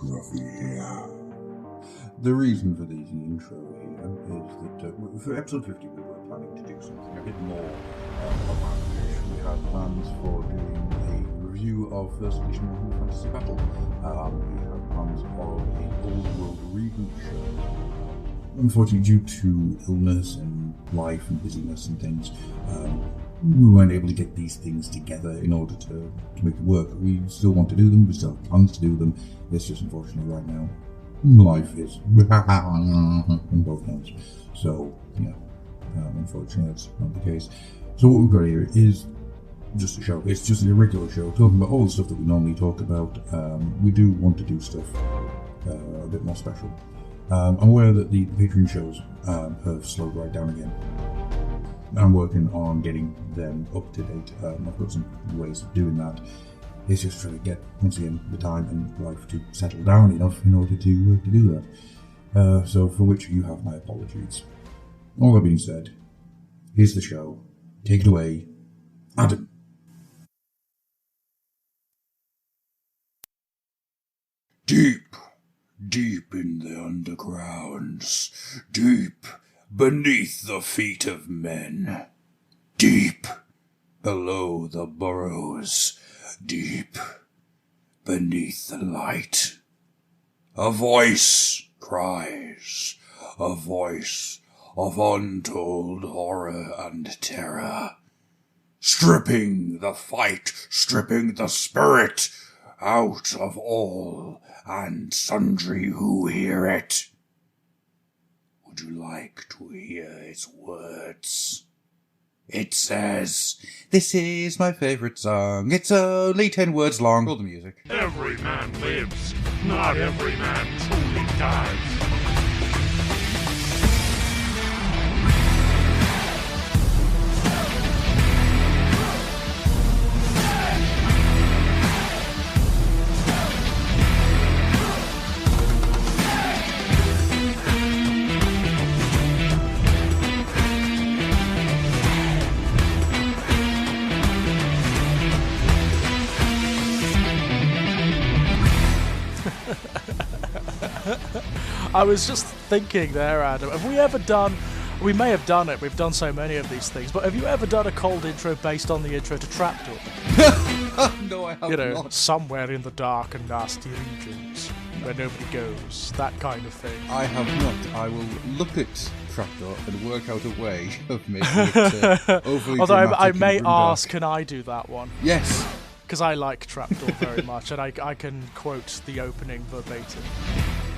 Scruffy here. The reason for the intro here is that for episode 50 we were planning to do something a bit more outlandish. We had plans for doing a review of First Edition Warhammer Fantasy Battle. We had plans for an old world reboot show. Unfortunately, due to illness and life and busyness and things, we weren't able to get these things together in order to make it work. We still want to do them, we still have plans to do them. It's just unfortunately right now, life is in both hands. So, yeah, unfortunately that's not the case. So what we've got here is just a show. It's just a regular show, talking about all the stuff that we normally talk about. We do want to do stuff a bit more special. I'm aware that the Patreon shows have slowed right down again. I'm working on getting them up to date. I've got some ways of doing that. It's just trying to get, once again, the time and life to settle down enough in order to do that. So for which you have my apologies. All that being said, here's the show. Take it away, Adam. Deep in the undergrounds, deep beneath the feet of men, deep below the burrows, deep beneath the light, a voice cries, a voice of untold horror and terror, stripping the fight, stripping the spirit out of all and sundry who hear it. Would you like to hear its words? It says, "This is my favourite song. It's only 10 words long." Roll the music. Every man lives, not every man truly dies. I was just thinking there, Adam, have we ever done, we may have done it, we've done so many of these things, but have you ever done a cold intro based on the intro to Trapdoor? No, I have You know, not. somewhere in the dark and nasty regions where nobody goes, that kind of thing. I have not. I will look at Trapdoor and work out a way of making it overly Although dramatic I and may grimdark. ask, can I do that one? Yes. Because I like Trapdoor very much, and I can quote the opening verbatim.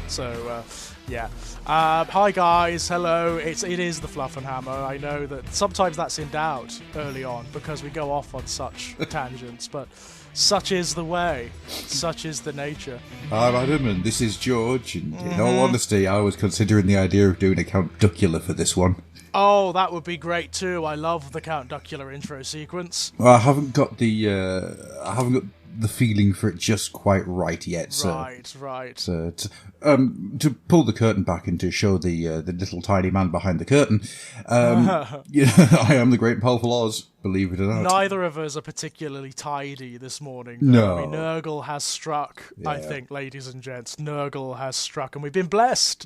So, yeah. Hi guys, hello, it is the Fluffenhammer. I know that sometimes that's in doubt early on, because we go off on such tangents, but such is the way, such is the nature. I'm Adam, and this is George, and in all honesty, I was considering the idea of doing a Count Duckula for this one. Oh, that would be great too. I love the Count Duckula intro sequence. Well, I haven't got the feeling for it just quite right yet. So, Right. So, to pull the curtain back and to show the little tiny man behind the curtain, I am the great and powerful Oz, believe it or not. Neither of us are particularly tidy this morning. No. I mean, Nurgle has struck, I Yeah. think, ladies and gents. Nurgle has struck, and we've been blessed,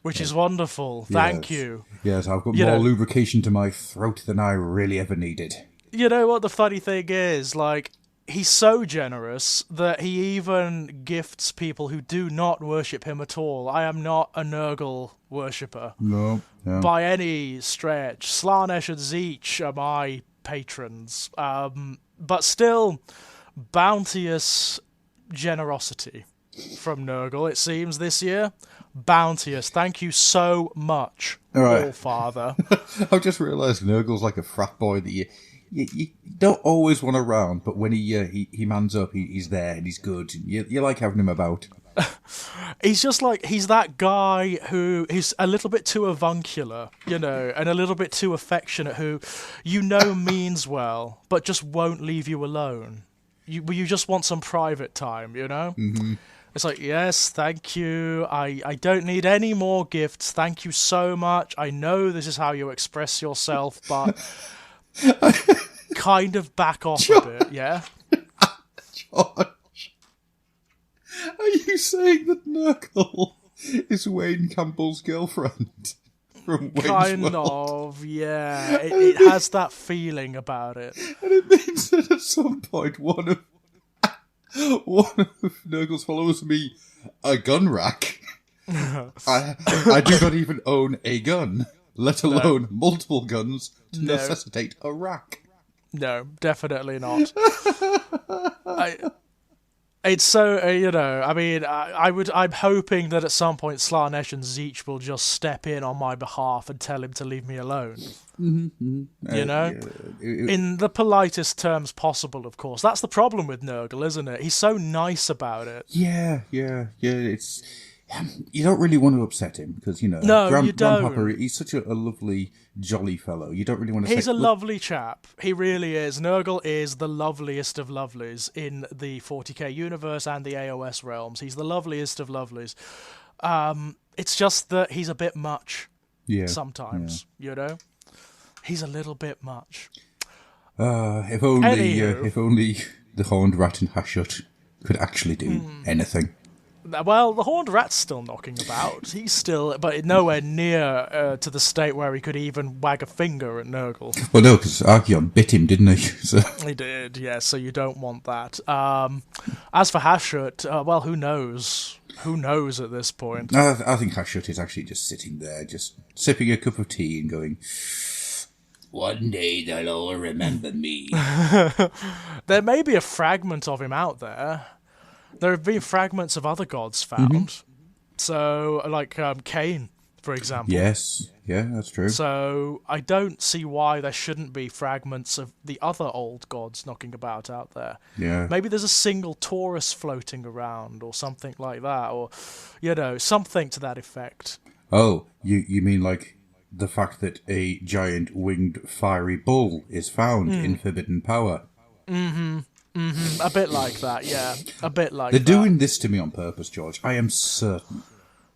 which is wonderful. Thank Yes. you. Yes, I've got You more know- lubrication to my throat than I really ever needed. You know what the funny thing is? Like, he's so generous that he even gifts people who do not worship him at all. I am not a Nurgle worshipper No. by any stretch. Slanesh and Zeech are my patrons. But still, bounteous generosity from Nurgle, it seems, this year. Bounteous. Thank you so much, All right. All-Father. I've just realised Nurgle's like a frat boy that you don't always want around, but when he mans up, he's there and he's good. And you like having him about. He's just like, he's that guy who is a little bit too avuncular, you know, and a little bit too affectionate, who you know means well, but just won't leave you alone. You just want some private time, you know? Mm-hmm. It's like, yes, thank you. I don't need any more gifts. Thank you so much. I know this is how you express yourself, but kind of back off a bit, yeah? George, Are you saying that Nurgle is Wayne Campbell's girlfriend? From Wayne's Kind World? of, yeah. It has that feeling about it. And it means that at some point one of Nurgle's followers will be a gun rack. I do not even own a gun, let alone multiple guns to necessitate a rack. No, definitely not. It's so, I mean, I'm hoping that at some point Slanesh and Zeech will just step in on my behalf and tell him to leave me alone. In the politest terms possible, of course. That's the problem with Nurgle, isn't it? He's so nice about it. Yeah. It's you don't really want to upset him because you don't. Grandpapa, he's such a lovely, jolly fellow. You don't really want to. He's a lovely chap. He really is. Nurgle is the loveliest of lovelies in the 40k universe and the AOS realms. He's the loveliest of lovelies. It's just that he's a bit much. Yeah. Sometimes, he's a little bit much. If only the Horned Rat and Hashut could actually do anything. Well, the Horned Rat's still knocking about. He's still, but nowhere near to the state where he could even wag a finger at Nurgle. Well, no, because Archeon bit him, didn't he? So. He did, yeah, so you don't want that. As for Hashut, well, who knows? Who knows at this point? I think Hashut is actually just sitting there, just sipping a cup of tea and going, one day they'll all remember me. There may be a fragment of him out there. There have been fragments of other gods found. So, like Cain, for example. Yes, yeah, that's true. So, I don't see why there shouldn't be fragments of the other old gods knocking about out there. Yeah. Maybe there's a single Taurus floating around or something like that, or, something to that effect. Oh, you mean like the fact that a giant winged fiery bull is found in Forbidden Power? A bit like that, yeah. A bit like They're that. doing this to me on purpose, George. I am certain.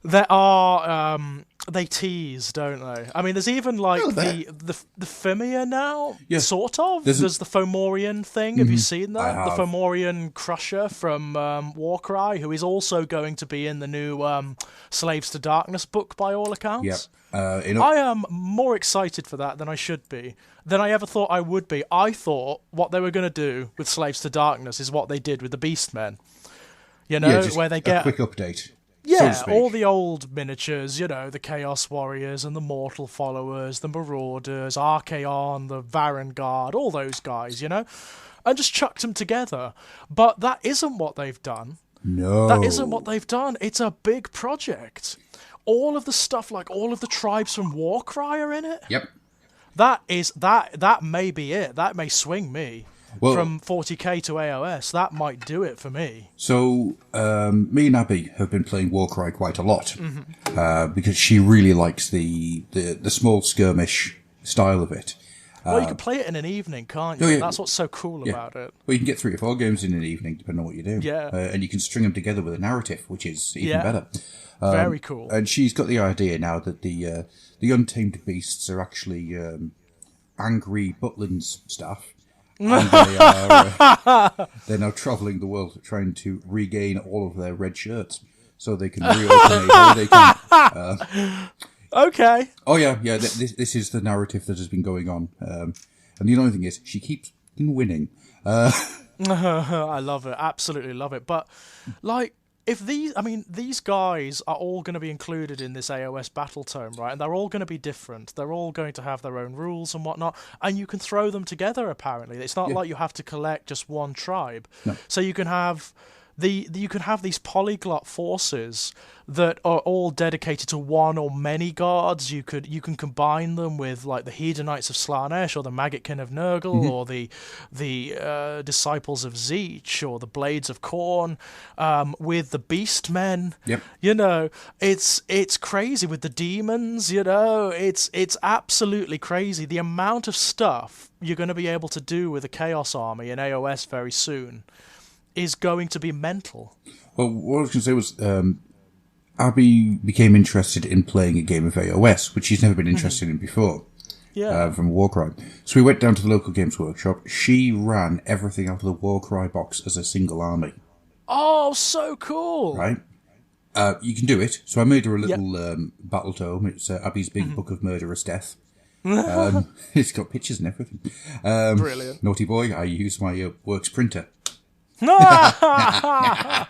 There are, they tease, don't they? I mean, there's even like the Fimea now, sort of. There's the Fomorian thing. Have you seen that? The Fomorian Crusher from Warcry, who is also going to be in the new Slaves to Darkness book by all accounts. Yep. I am more excited for that than I should be, than I ever thought I would be. I thought what they were going to do with Slaves to Darkness is what they did with the Beastmen. Where they get a quick update. Yeah, so all the old miniatures, the Chaos Warriors and the Mortal Followers, the Marauders, Archaon, the Varangard, all those guys, and just chucked them together. But that isn't what they've done. No. That isn't what they've done. It's a big project. All of the stuff, like all of the tribes from Warcry are in it. Yep. That may be it. That may swing me. Well, from 40k to AOS, that might do it for me. So, me and Abby have been playing Warcry quite a lot because she really likes the small skirmish style of it. Well, you can play it in an evening, can't you? Oh, yeah. That's what's so cool about it. Well, you can get 3 or 4 games in an evening, depending on what you do. Yeah. And you can string them together with a narrative, which is even better. Very cool. And she's got the idea now that the Untamed Beasts are actually angry Butlin's staff. And they're now travelling the world trying to regain all of their red shirts so they can reopen a holiday camp. Okay. Oh, yeah. This is the narrative that has been going on. And the only thing is, she keeps winning. I love it. Absolutely love it. But, if these guys are all going to be included in this AOS battle tome, right? And they're all going to be different. They're all going to have their own rules and whatnot. And you can throw them together, apparently. It's not like you have to collect just one tribe. No. So you can have these polyglot forces that are all dedicated to one or many gods. You can combine them with like the Hedonites of Slanesh or the Maggotkin of Nurgle or the Disciples of Zeech or the Blades of Khorne with the Beastmen. Yep. It's crazy with the demons. It's absolutely crazy the amount of stuff you're going to be able to do with a Chaos Army in AOS very soon. Is going to be mental. Well, what I was going to say was, Abby became interested in playing a game of AOS, which she's never been interested in before. Yeah. From Warcry. So we went down to the local games workshop. She ran everything out of the Warcry box as a single army. Oh, so cool. right? You can do it. So I made her a little battle tome. It's Abby's Big Book of Murderous Death. It's got pictures and everything. Brilliant. Naughty boy, I use my Works printer. Anyhow,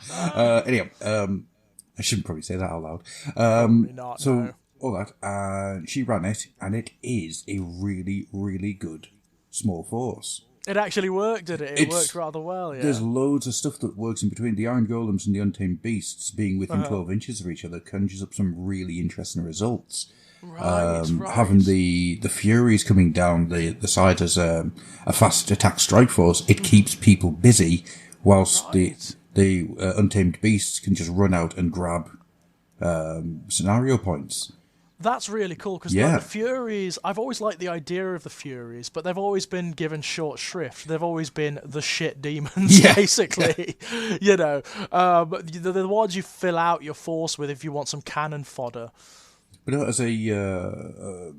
I shouldn't probably say that out loud. Probably not, So no. all that, she ran it, and it is a really, really good small force. It actually worked, did it? It worked rather well, yeah. There's loads of stuff that works in between. The Iron Golems and the Untamed Beasts being within 12 inches of each other conjures up some really interesting results. Right. Having the Furies coming down the side as a fast attack strike force, it keeps people busy, whilst the Untamed Beasts can just run out and grab scenario points. That's really cool, because the Furies, I've always liked the idea of the Furies, but they've always been given short shrift. They've always been the shit demons, basically. You know, the ones you fill out your force with if you want some cannon fodder. But as a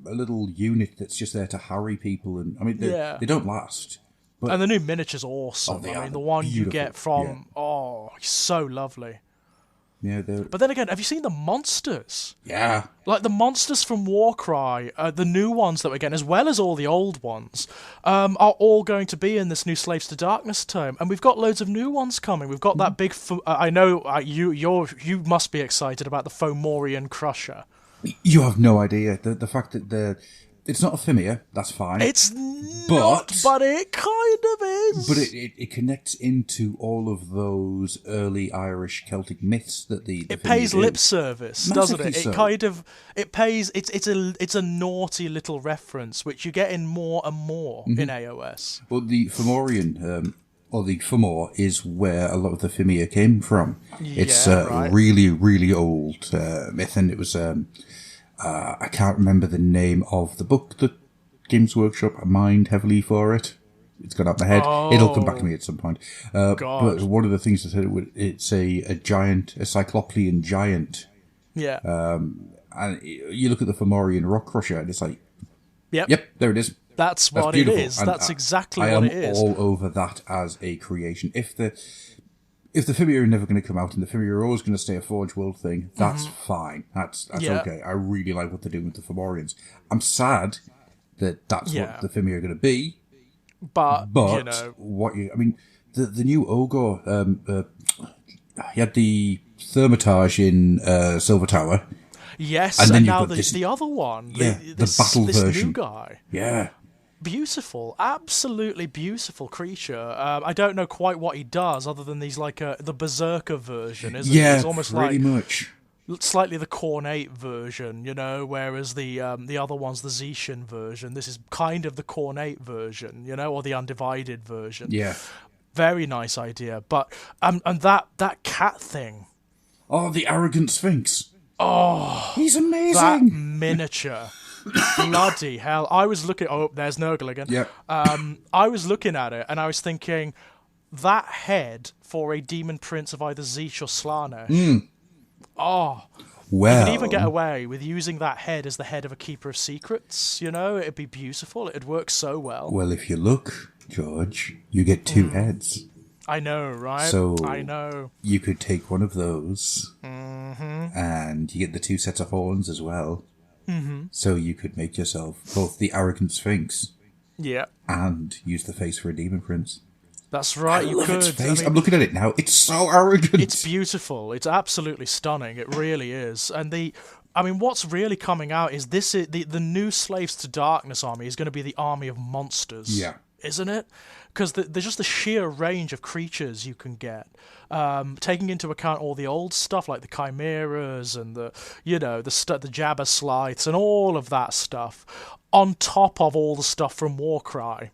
little unit that's just there to harry people, and I mean, they don't last. But, and the new miniature's awesome. I mean, the one beautiful. you get from, so lovely. Yeah, but then again, have you seen the monsters? Yeah. Like the monsters from Warcry, the new ones that we're getting, as well as all the old ones, are all going to be in this new Slaves to Darkness tome, and we've got loads of new ones coming. We've got that big. I know you must be excited about the Fomorian Crusher. You have no idea the fact that it's not a Fimir, that's fine. It's not, but it kind of is. But it connects into all of those early Irish Celtic myths that it pays lip service, doesn't it? So. It pays. It's a naughty little reference which you get in more and more in AOS. Well, the Fomorian. Or the Fomor is where a lot of the Fimir came from. It's really, really old myth, and it was I can't remember the name of the book that Games Workshop mined heavily for it. It's gone up my head. It'll come back to me at some point. But one of the things that said it's a giant, a cyclopean giant. Yeah. And you look at the Fomorian Rock Crusher, and it's like, yep, there it is. That's what it is. And that's exactly what it is. I am all over that as a creation. If the Fimir are never going to come out and the Fimir are always going to stay a Forge World thing, that's fine. That's okay. I really like what they're doing with the Fomorians. I'm sad that that's what the Fimir are going to be. But you know, the new Ogre, he had the Thermitage in Silver Tower. Yes, and then now the other one, the battle version. New guy. Yeah. Beautiful, absolutely beautiful creature. I don't know quite what he does, other than he's like the Berserker version, isn't he? He's almost pretty much. Slightly the Cornate version, you know, whereas the other one's the Zetian version. This is kind of the Cornate version, you know, or the Undivided version. Yeah. Very nice idea. But and that cat thing. Oh, the arrogant Sphinx. Oh, he's amazing. That miniature. Bloody hell. I was looking... Oh, there's Nurgle again. Yeah. I was looking at it, and I was thinking, that head for a Demon Prince of either Zeech or Slanesh. Oh. Well... You could even get away with using that head as the head of a Keeper of Secrets, you know? It'd be beautiful. It'd work so well. Well, if you look, George, you get two heads. I know, right? So I know. You could take one of those, and you get the two sets of horns as well. So you could make yourself both the arrogant Sphinx, and use the face for a Demon Prince. That's right. I love its face. I'm looking at it now. It's so arrogant. It's beautiful. It's absolutely stunning. It really is. And what's really coming out is the new Slaves to Darkness army is going to be the army of monsters. Yeah. Isn't it? Because there's just the sheer range of creatures you can get, taking into account all the old stuff like the chimeras and the Jabba slides and all of that stuff, on top of all the stuff from Warcry.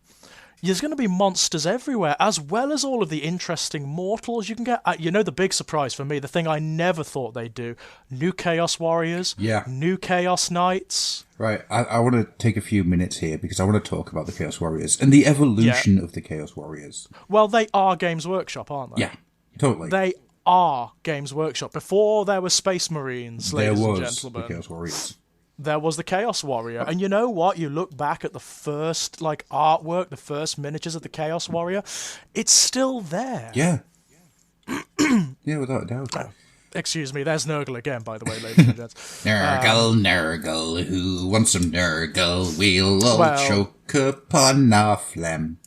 There's going to be monsters everywhere, as well as all of the interesting mortals you can get. The big surprise for me, the thing I never thought they'd do, new Chaos Warriors, new Chaos Knights. Right, I want to take a few minutes here because I want to talk about the Chaos Warriors and the evolution of the Chaos Warriors. Well, they are Games Workshop, aren't they? Yeah, totally. They are Games Workshop. Before there were Space Marines, ladies and gentlemen. The Chaos Warriors. There was the Chaos Warrior. And you know what? You look back at the first artwork, the first miniatures of the Chaos Warrior, it's still there. Yeah. Yeah, without a doubt. Excuse me, there's Nurgle again, by the way, ladies and gents. Nurgle, who wants some Nurgle? We'll all choke upon our phlegm.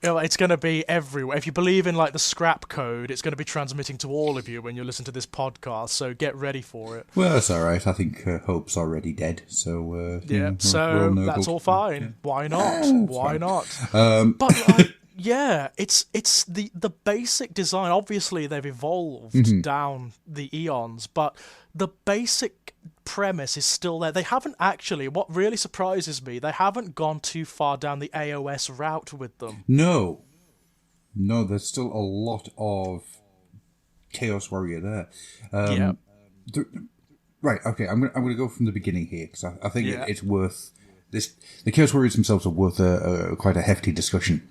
It's going to be everywhere. If you believe in like the scrap code, it's going to be transmitting to all of you when you listen to this podcast. So get ready for it. Well, that's all right. I think Hope's already dead. So yeah, so that's all fine. Yeah. Why not? Why not? But like, yeah, it's the basic design. Obviously, they've evolved down the eons, but the basic premise is still there. They haven't actually, what really surprises me, they haven't gone too far down the AOS route with them. No, there's still a lot of Chaos Warrior there. Right, okay, I'm gonna go from the beginning here, because I think it's worth this. The Chaos Warriors themselves are worth quite a hefty discussion.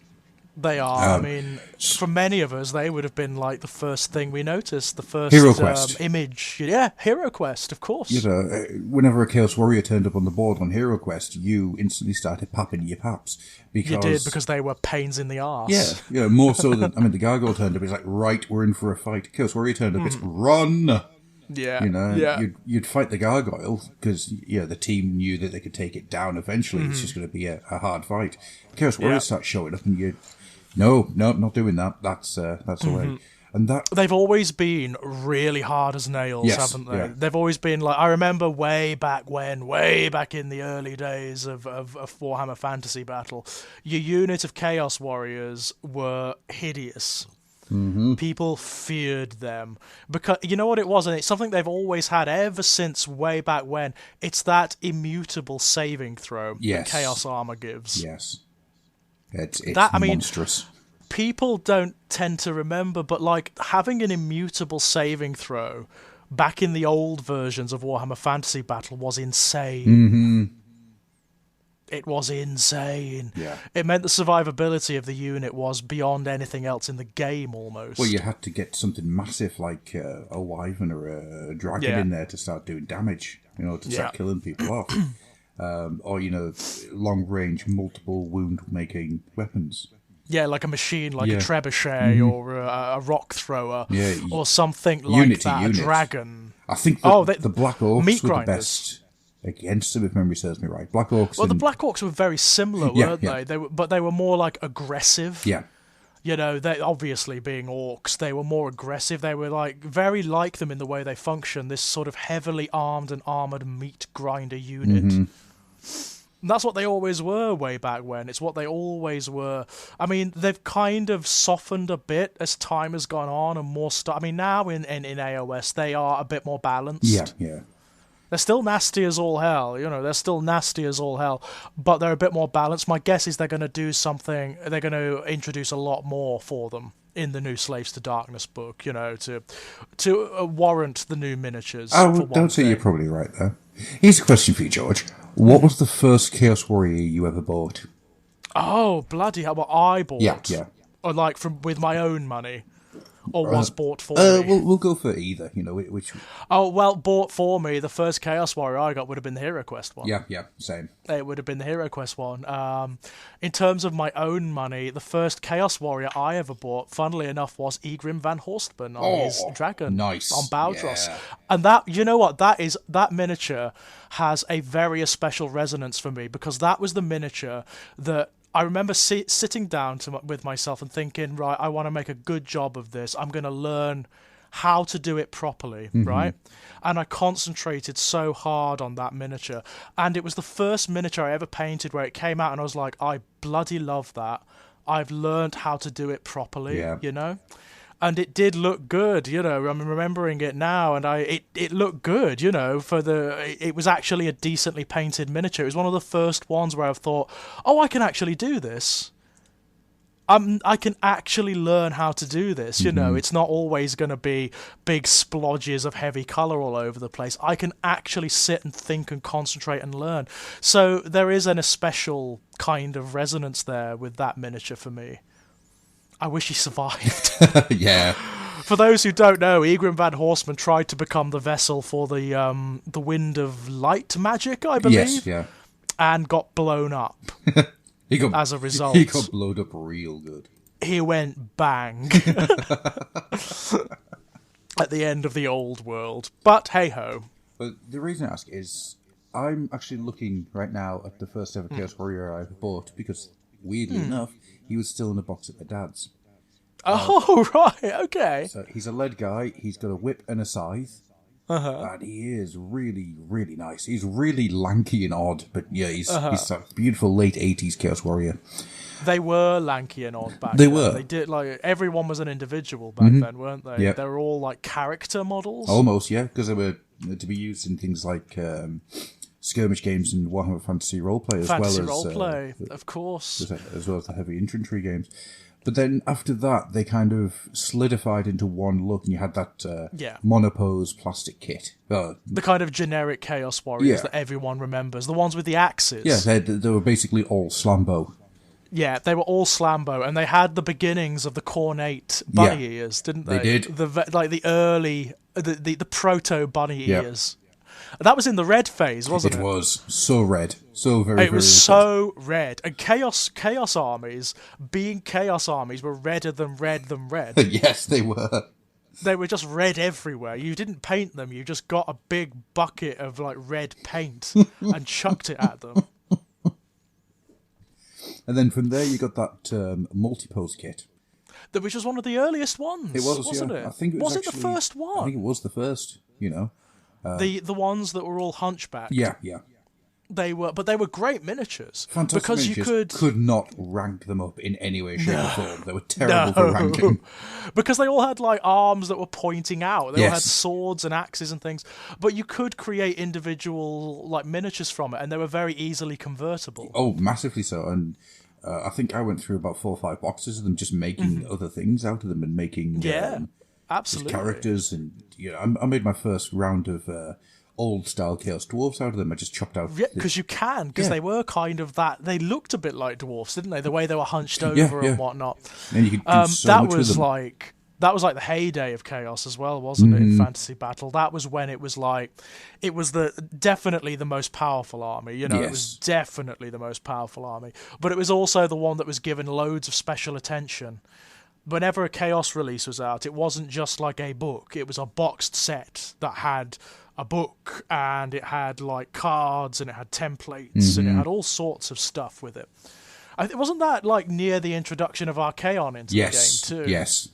They are. I mean, for many of us, they would have been like the first thing we noticed, the first Hero Quest. Image. Yeah, Hero Quest, of course. You know, whenever a Chaos Warrior turned up on the board on Hero Quest, you instantly started papping your paps. Because, you did, because they were pains in the arse. Yeah, more so than, I mean, the Gargoyle turned up, it's like, right, we're in for a fight. Chaos Warrior turned up, it's run! Yeah, you know, you'd fight the Gargoyle, because, the team knew that they could take it down eventually. It's just going to be a hard fight. Chaos Warrior starts showing up, and No, not doing that. That's the way. And that they've always been really hard as nails, haven't they? Yeah. They've always been like, I remember way back in the early days of Warhammer Fantasy Battle, your unit of Chaos Warriors were hideous. People feared them because you know what it was, and it's something they've always had ever since way back when. It's that immutable saving throw that Chaos Armor gives. Yes. It's monstrous. People don't tend to remember, but like having an immutable saving throw back in the old versions of Warhammer Fantasy Battle was insane. It was insane. Yeah. It meant the survivability of the unit was beyond anything else in the game almost. Well, you had to get something massive like a wyvern or a dragon in there to start doing damage, to start killing people off. Or, long range, multiple wound-making weapons. Yeah, like a machine, like a trebuchet or a rock thrower or something like that, a dragon. I think the Black Orcs were the best against them, if memory serves me right. Black Orcs. Well, the Black Orcs were very similar, weren't they? They were more like aggressive. Yeah. They obviously being orcs, they were more aggressive. They were like very like them in the way they function. This sort of heavily armed and armored meat grinder unit. And that's what they always were way back when. It's what they always were. I mean, they've kind of softened a bit as time has gone on and more stuff. I mean, now in AOS, they are a bit more balanced. Yeah. They're still nasty as all hell, they're still nasty as all hell, but they're a bit more balanced. My guess is they're going to do something, they're going to introduce a lot more for them in the new Slaves to Darkness book, to warrant the new miniatures. Don't say you're probably right there. Here's a question for you, George. What was the first Chaos Warrior you ever bought? Oh, bloody hell, what I bought? Yeah. Or like with my own money? Or was bought for me? We'll go for either, which... Oh, well, bought for me, the first Chaos Warrior I got would have been the Hero Quest one. Yeah, same. It would have been the Hero Quest one. In terms of my own money, the first Chaos Warrior I ever bought, funnily enough, was Egrim van Horstman on his dragon. Nice. On Baldros. Yeah. And that, you know what, that miniature has a very special resonance for me, because that was the miniature that I remember sitting down with myself and thinking, right, I want to make a good job of this. I'm going to learn how to do it properly, right? And I concentrated so hard on that miniature. And it was the first miniature I ever painted where it came out and I was like, I bloody love that. I've learned how to do it properly, And it did look good, I'm remembering it now, and it looked good, it was actually a decently painted miniature. It was one of the first ones where I've thought, oh, I can actually do this. I can actually learn how to do this, It's not always going to be big splodges of heavy colour all over the place. I can actually sit and think and concentrate and learn. So there is a special kind of resonance there with that miniature for me. I wish he survived. Yeah. For those who don't know, Egrim van Horstman tried to become the vessel for the Wind of Light magic, I believe. Yes, yeah. And got blown up as a result. He got blown up real good. he went bang at the end of the old world. But hey-ho. But the reason I ask is, I'm actually looking right now at the first ever Chaos Warrior I bought, because, weirdly enough, he was still in a box at my dad's. Oh, right, okay. So he's a lead guy, he's got a whip and a scythe, and he is really, really nice. He's really lanky and odd, but yeah, he's a beautiful late 80s Chaos Warrior. They were lanky and odd back They then. were. They did, like, everyone was an individual back then, weren't they? Yep. They were all, like, character models. Almost, yeah, because they were to be used in things like skirmish games and Warhammer Fantasy Roleplay, as Fantasy well as roleplay, of course. as well as the heavy infantry games. But then after that, they kind of solidified into one look, and you had that monopose plastic kit. The kind of generic Chaos Warriors Yeah. that everyone remembers. The ones with the axes. Yeah, they were basically all Slambo. Yeah, they were all Slambo, and they had the beginnings of the cornate bunny ears, didn't they? They did. Like the early, the proto bunny Yep. ears. That was in the red phase, wasn't it? It was so red, so very. It was very so red, and chaos armies, being chaos armies, were redder than red than red. Yes, they were. They were just red everywhere. You didn't paint them; you just got a big bucket of like red paint and chucked it at them. And then from there, you got that multi-pose kit. Which was one of the earliest ones. It was, wasn't yeah. it? I think it was it the actually- first one? I think it was the first. You know. The ones that were all hunchbacked. Yeah. They were great miniatures. Fantastic because miniatures. you could not rank them up in any way, shape, or form. They were terrible for ranking. Because they all had like arms that were pointing out. They all had Yes. swords and axes and things. But you could create individual like miniatures from it, and they were very easily convertible. Oh, massively so. And I think I went through about 4 or 5 boxes of them, just making other things out of them and making just Absolutely. characters. And I made my first round of old style Chaos Dwarves out of them. I just chopped out. Yeah, because you can, because they were kind of that. They looked a bit like dwarfs, didn't they? The way they were hunched over yeah. and whatnot. And you could do so much with them. That was like the heyday of Chaos as well, wasn't it? In Fantasy Battle, that was when it was definitely the most powerful army. It was definitely the most powerful army. But it was also the one that was given loads of special attention. Whenever a Chaos release was out, it wasn't just like a book. It was a boxed set that had a book, and it had like cards, and it had templates, and it had all sorts of stuff with it. Wasn't that like near the introduction of Archaon into the game too? Yes.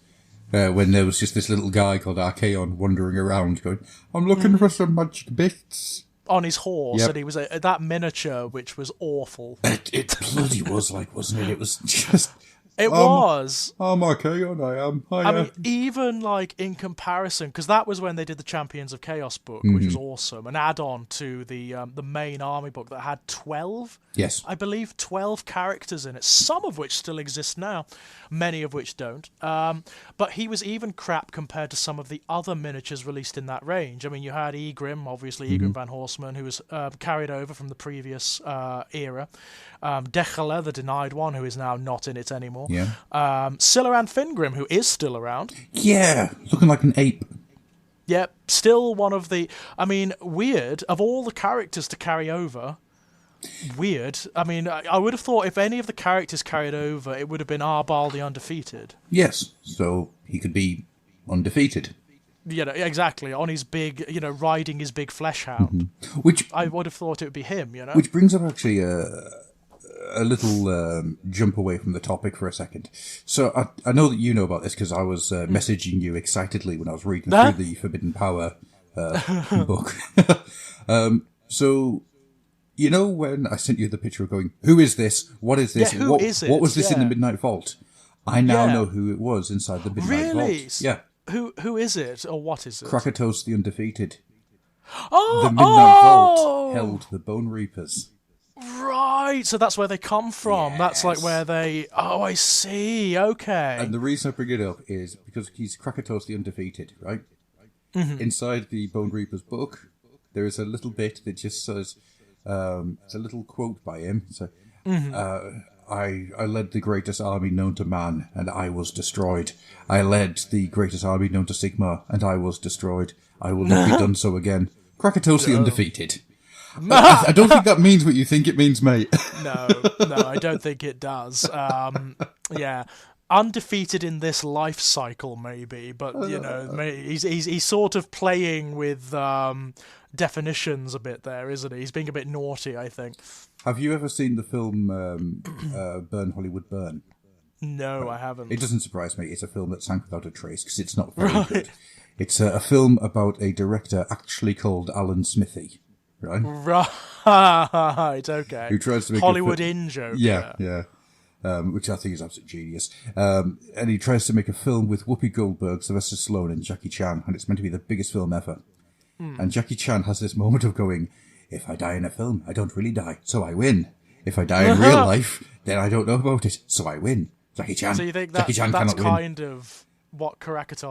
When there was just this little guy called Archaon wandering around going, I'm looking for some magic bits. On his horse, Yep. and he was that miniature, which was awful. It bloody was like, wasn't it? It was just... It was. I'm Archaon, I am. I mean, even like in comparison, because that was when they did the Champions of Chaos book, which was awesome, an add-on to the main army book that had 12, Yes. I believe, 12 characters in it, some of which still exist now, many of which don't. But he was even crap compared to some of the other miniatures released in that range. I mean, you had Egrim, obviously, Egrim Van Horseman, who was carried over from the previous era. Dechala, the Denied One, who is now not in it anymore. Yeah. Silaran Fingrim, who is still around. Yeah, looking like an ape. Yep, still one of the... I mean, weird, of all the characters to carry over... Weird. I mean, I would have thought if any of the characters carried over, it would have been Arbal the Undefeated. Yes, so he could be undefeated. Exactly, on his big, riding his big flesh hound. Which I would have thought it would be him, Which brings up actually a little jump away from the topic for a second. So I know that you know about this because I was messaging you excitedly when I was reading through the Forbidden Power book. So, when I sent you the picture of going, who is this? What is this? Yeah, who is it? What was this in the Yeah. Midnight Vault? I now know who it was inside the Midnight Really? Vault. Yeah. Who is it, or what is it? Krakatos the Undefeated. Oh, The Midnight Vault held the Bone Reapers. Right, so that's where they come from. That's like Yes. where they... Oh, I see, okay. And the reason I bring it up is because he's Krakatos the Undefeated, right? Inside the Bone Reaper's book, there is a little bit that just says, it's a little quote by him. So, I led the greatest army known to man, and I was destroyed. I led the greatest army known to Sigmar, and I was destroyed. I will not be done so again. Krakatos the Undefeated. I don't think that means what you think it means, mate. No, I don't think it does. Yeah. undefeated in this life cycle, maybe, but he's sort of playing with definitions a bit there, isn't he? He's being a bit naughty, I think. Have you ever seen the film Burn Hollywood Burn? No, I haven't. It doesn't surprise me. It's a film that sank without a trace because it's not very good. It's a film about a director actually called Alan Smithy, right? Right, okay. Who tries to make Hollywood in-joke. Yeah. Which I think is absolute genius. And he tries to make a film with Whoopi Goldberg, Sylvester Stallone, and Jackie Chan, and it's meant to be the biggest film ever. And Jackie Chan has this moment of going, if I die in a film, I don't really die, so I win. If I die in real life, then I don't know about it, so I win. Jackie Chan. So you think Jackie Chan that's cannot kind of what Caracas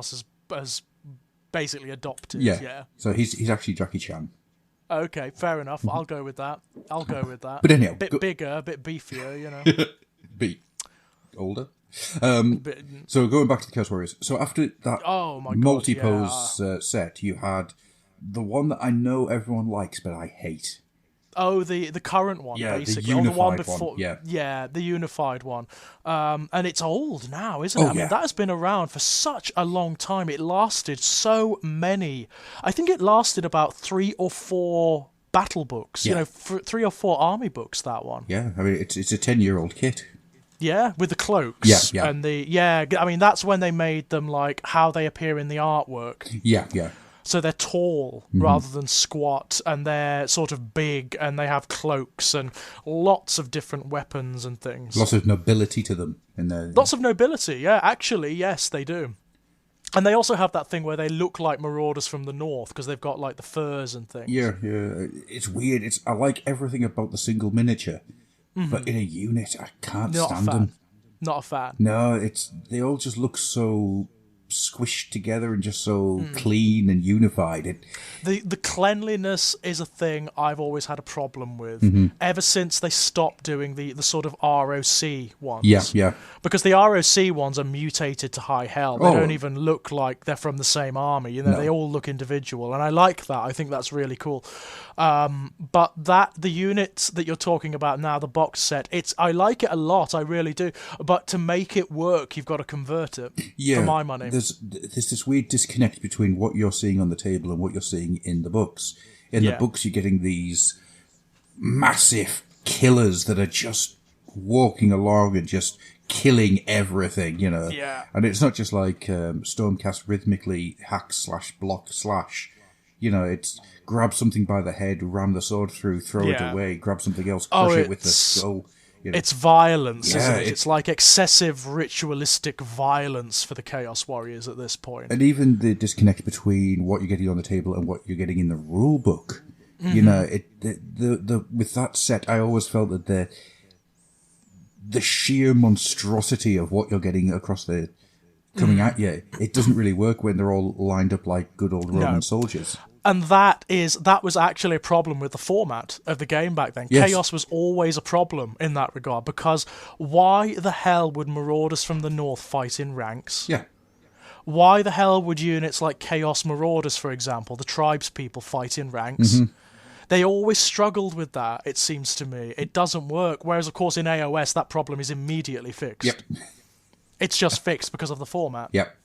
has basically adopted? Yeah. So he's actually Jackie Chan. Okay, fair enough. I'll go with that. But anyhow, bit bigger, a bit beefier, you know. Be older. So going back to the Chaos Warriors. So after that multi-pose set, you had the one that I know everyone likes, but I hate. Oh, the current one, basically. The unified the one before. One, yeah, the unified one. And it's old now, isn't it? I mean, that has been around for such a long time. It lasted so many. I think it lasted about 3 or 4 battle books. You know, 3 or 4 army books. That one. Yeah, I mean, it's a 10-year-old kit. Yeah, with the cloaks. Yeah. And I mean, that's when they made them like how they appear in the artwork. Yeah. So they're tall rather than squat, and they're sort of big, and they have cloaks and lots of different weapons and things. Lots of nobility to them. Lots of nobility, yeah. Actually, yes, they do. And they also have that thing where they look like marauders from the north because they've got like the furs and things. Yeah. It's weird. I like everything about the single miniature, but in a unit, I can't stand them. Not a fan. No, they all just look so squished together and just so clean and unified. The cleanliness is a thing I've always had a problem with ever since they stopped doing the sort of ROC ones. Yeah. Because the ROC ones are mutated to high hell. They don't even look like they're from the same army. You know, they all look individual, and I like that. I think that's really cool. But the units that you're talking about now, the box set, I like it a lot. I really do. But to make it work, you've got to convert it. For my money. There's this weird disconnect between what you're seeing on the table and what you're seeing in the books. In the books, you're getting these massive killers that are just walking along and just killing everything, you know. Yeah. And it's not just like Stormcast rhythmically hack / block /. You know, it's grab something by the head, ram the sword through, throw it away, grab something else, crush it with the skull. You know. It's violence, isn't it? It's like excessive ritualistic violence for the Chaos Warriors at this point. And even the disconnect between what you're getting on the table and what you're getting in the rule book. You know, with that set, I always felt that the sheer monstrosity of what you're getting across coming at you, it doesn't really work when they're all lined up like good old Roman soldiers. And that was actually a problem with the format of the game back then. Yes. Chaos was always a problem in that regard, because why the hell would Marauders from the North fight in ranks? Yeah. Why the hell would units like Chaos Marauders, for example, the tribes people, fight in ranks? They always struggled with that, it seems to me. It doesn't work. Whereas, of course, in AOS, that problem is immediately fixed. Yep. It's just fixed because of the format. Yep.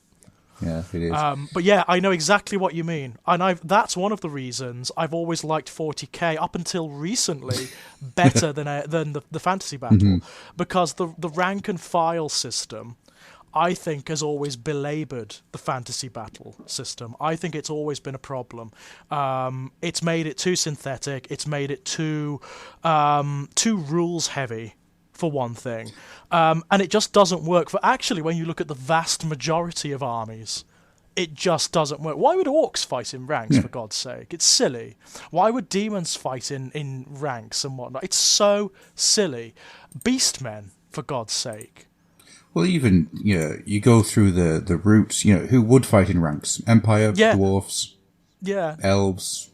Yeah, it is. But yeah, I know exactly what you mean. And that's one of the reasons I've always liked 40k, up until recently, better than the fantasy battle. Because the rank and file system, I think, has always belaboured the fantasy battle system. I think it's always been a problem. It's made it too synthetic. It's made it too rules heavy, for one thing. And it just doesn't work. For actually, when you look at the vast majority of armies, it just doesn't work. Why would orcs fight in ranks, for God's sake? It's silly. Why would demons fight in ranks and whatnot? It's so silly. Beastmen, for God's sake. Well, even, you go through the routes, who would fight in ranks? Empire, dwarfs, elves,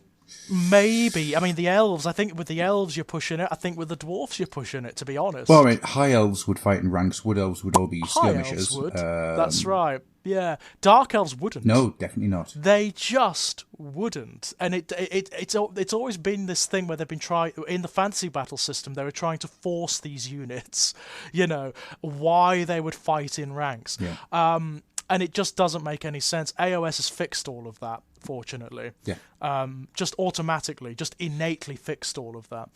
Maybe. I mean, the elves, I think with the elves you're pushing it. I think with the dwarfs you're pushing it, to be honest. Well, I mean, high elves would fight in ranks. Wood elves would all be High skirmishers. elves would. That's right. Yeah. Dark elves wouldn't. No, definitely not. They just wouldn't. And it's always been this thing where they've been trying, in the fantasy battle system, they were trying to force these units, why they would fight in ranks. Yeah. And it just doesn't make any sense. AOS has fixed all of that, fortunately. Yeah. Just automatically, just innately fixed all of that.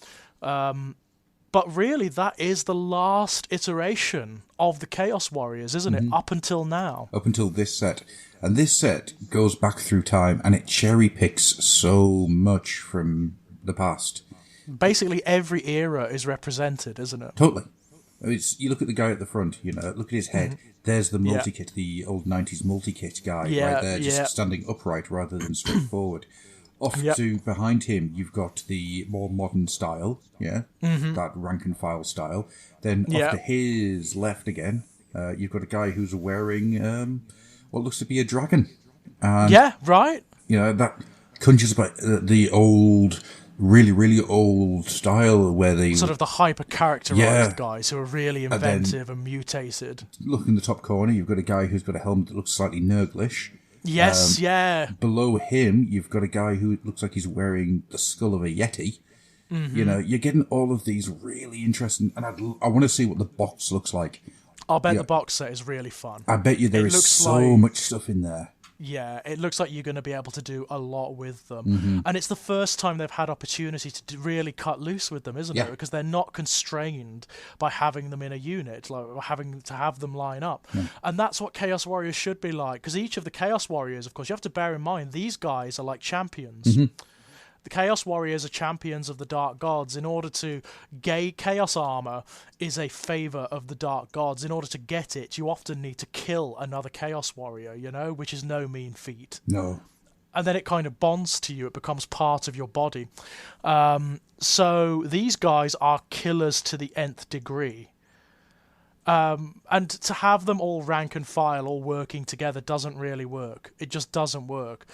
But really, that is the last iteration of the Chaos Warriors, isn't it? Up until now. Up until this set. And this set goes back through time, and it cherry picks so much from the past. Basically, every era is represented, isn't it? Totally. You look at the guy at the front, look at his head. There's the multi-kit, the old 90s multi-kit guy right there, just standing upright rather than straight forward. Off to behind him, you've got the more modern style, that rank and file style. Then off to his left again, you've got a guy who's wearing what looks to be a dragon. And, right. That conjures about the old, really, really old style where they... Sort of the hyper-characterized guys who are really inventive and mutated. Look in the top corner, you've got a guy who's got a helmet that looks slightly Nurglish. Yes, Below him, you've got a guy who looks like he's wearing the skull of a Yeti. You're getting all of these really interesting... And I want to see what the box looks like. I'll bet the box set is really fun. I bet you there is so much stuff in there. Yeah, it looks like you're going to be able to do a lot with them. And it's the first time they've had opportunity to really cut loose with them, isn't it? Because they're not constrained by having them in a unit, like having to have them line up. And that's what Chaos Warriors should be like. Because each of the Chaos Warriors, of course, you have to bear in mind, these guys are like champions. The Chaos Warriors are champions of the Dark Gods. In order to get Chaos Armor is a favour of the Dark Gods. In order to get it, you often need to kill another Chaos Warrior, which is no mean feat. No. And then it kind of bonds to you. It becomes part of your body. So these guys are killers to the nth degree. And to have them all rank and file, all working together, doesn't really work. It just doesn't work.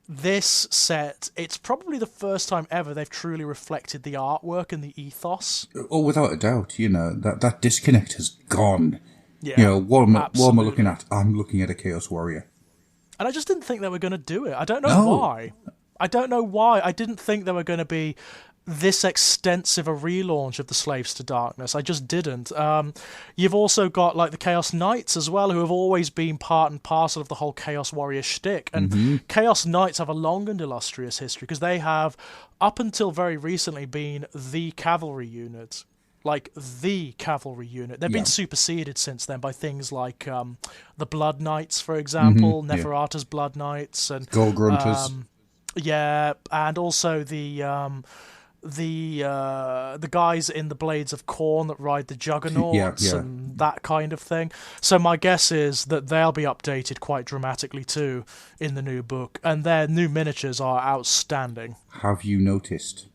This set, it's probably the first time ever they've truly reflected the artwork and the ethos. Oh, without a doubt, that disconnect has gone. Yeah, what am I looking at? I'm looking at a Chaos Warrior. And I just didn't think they were going to do it. I don't know why. I didn't think they were going to be this extensive a relaunch of the Slaves to Darkness. I just didn't. You've also got like the Chaos Knights as well, who have always been part and parcel of the whole Chaos Warrior shtick. And Chaos Knights have a long and illustrious history because they have, up until very recently, been the cavalry unit. Like the cavalry unit. They've been superseded since then by things like the Blood Knights, for example, Neferata's Blood Knights, and Gorgrunters. And also the guys in the Blades of Corn that ride the Juggernauts and that kind of thing. So my guess is that they'll be updated quite dramatically too in the new book, and their new miniatures are outstanding. Have you noticed?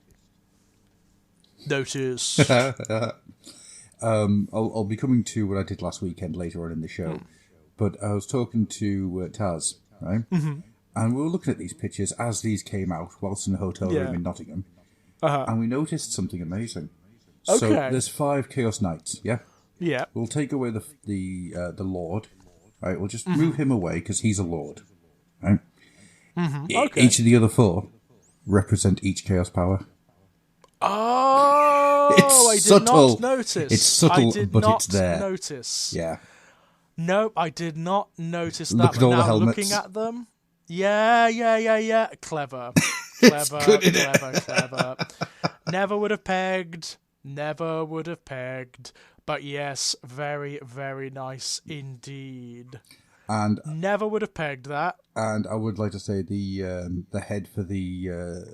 Notice. I'll be coming to what I did last weekend later on in the show, but I was talking to Taz, right? And we were looking at these pictures as these came out whilst in a hotel room in Nottingham. And we noticed something amazing. Okay. So there's 5 Chaos Knights, yeah? Yeah. We'll take away the Lord, right? We'll just move him away because he's a Lord, right? Okay. Each of the other 4 represent each Chaos Power. Oh, I did subtle. not notice. It's subtle, but it's there. Notice. Yeah. Nope, I did not notice that. Look at all the helmets. Looking at them, yeah. Clever. Clever. Never would have pegged. But yes, very, very nice indeed. And never would have pegged that. And I would like to say the head for the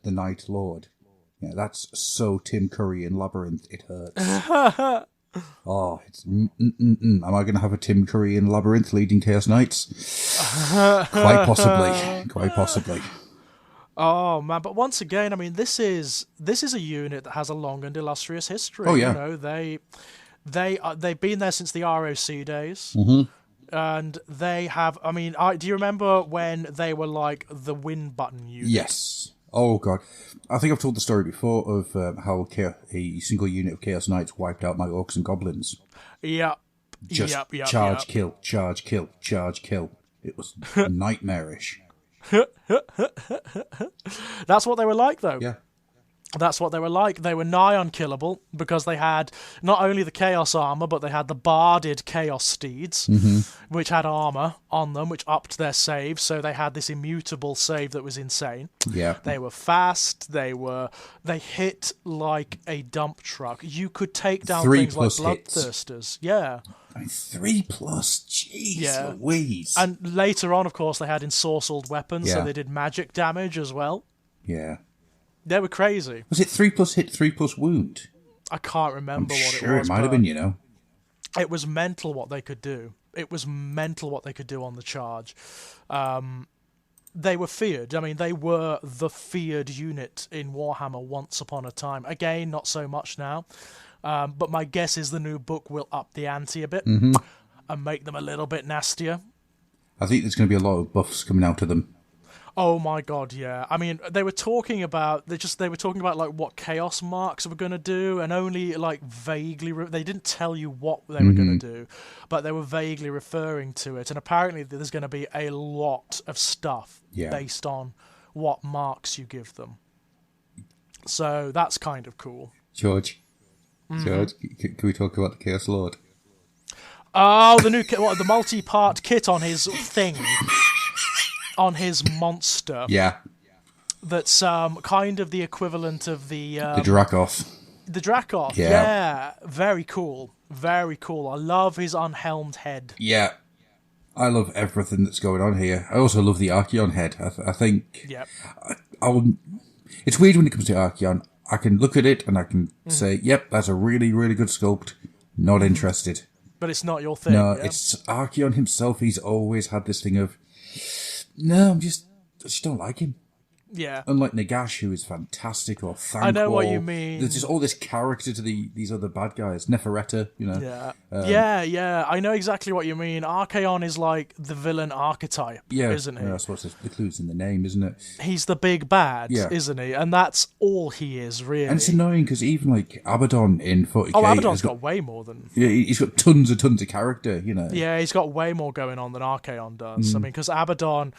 Night Lord. Yeah, that's so Tim Curry in Labyrinth. It hurts. Oh, it's Am I going to have a Tim Curry in Labyrinth leading Chaos Knights? Quite possibly. Oh man! But once again, I mean, this is a unit that has a long and illustrious history. Oh yeah. They've been there since the ROC days. And they have. I mean, do you remember when they were like the win button unit? Yes. Oh god, I think I've told the story before of how a single unit of Chaos Knights wiped out my orcs and goblins. Yep. Just charge, kill, charge, kill, charge, kill. It was nightmarish. That's what they were like, though. Yeah. That's what they were like. They were nigh unkillable because they had not only the Chaos armor, but they had the barded Chaos steeds, which had armor on them, which upped their save. So they had this immutable save that was insane. Yeah. They were fast. They hit like a dump truck. You could take down 3+ things like hits. Bloodthirsters. Yeah. I mean, 3+, jeez Yeah. Louise. And later on, of course, they had ensorcelled weapons, so Yeah. they did magic damage as well. Yeah. They were crazy. Was it 3+ hit, 3+ wound? I can't remember what Sure, it was. it might have been, you know. It was mental what they could do. It was mental what they could do on the charge. They were feared. I mean, they were the feared unit in Warhammer once upon a time. Again, not so much now. But my guess is the new book will up the ante a bit and make them a little bit nastier. I think there's going to be a lot of buffs coming out of them. Oh my god, yeah. I mean, they were talking about like what chaos marks were going to do, and only like vaguely they didn't tell you what they were going to do, but they were vaguely referring to it. And apparently there's going to be a lot of stuff based on what marks you give them. So that's kind of cool. George, can we talk about the Chaos Lord? Oh, the new the multi-part kit on his thing. On his monster. Yeah. That's kind of the equivalent of the Dracoth. The Dracoth, yeah. Very cool. Very cool. I love his unhelmed head. Yeah. I love everything that's going on here. I also love the Archeon head. I think... Yep. It's weird when it comes to Archeon. I can look at it and I can say, yep, that's a really, really good sculpt. Not interested. But it's not your thing. No, it's Archeon himself. He's always had this thing of... No, I just don't like him. Yeah. Unlike Nagash, who is fantastic, or Thankwall. I know what you mean. There's just all this character to these other bad guys. Neferetta, you know. Yeah. Yeah. I know exactly what you mean. Archaon is like the villain archetype, isn't he? Yeah, I suppose the clue's in the name, isn't it? He's the big bad, isn't he? And that's all he is, really. And it's annoying because even like Abaddon in 40k... Oh, Abaddon's got way more than... Yeah, he's got tons of character, you know. Yeah, he's got way more going on than Archaon does. I mean, because Archaon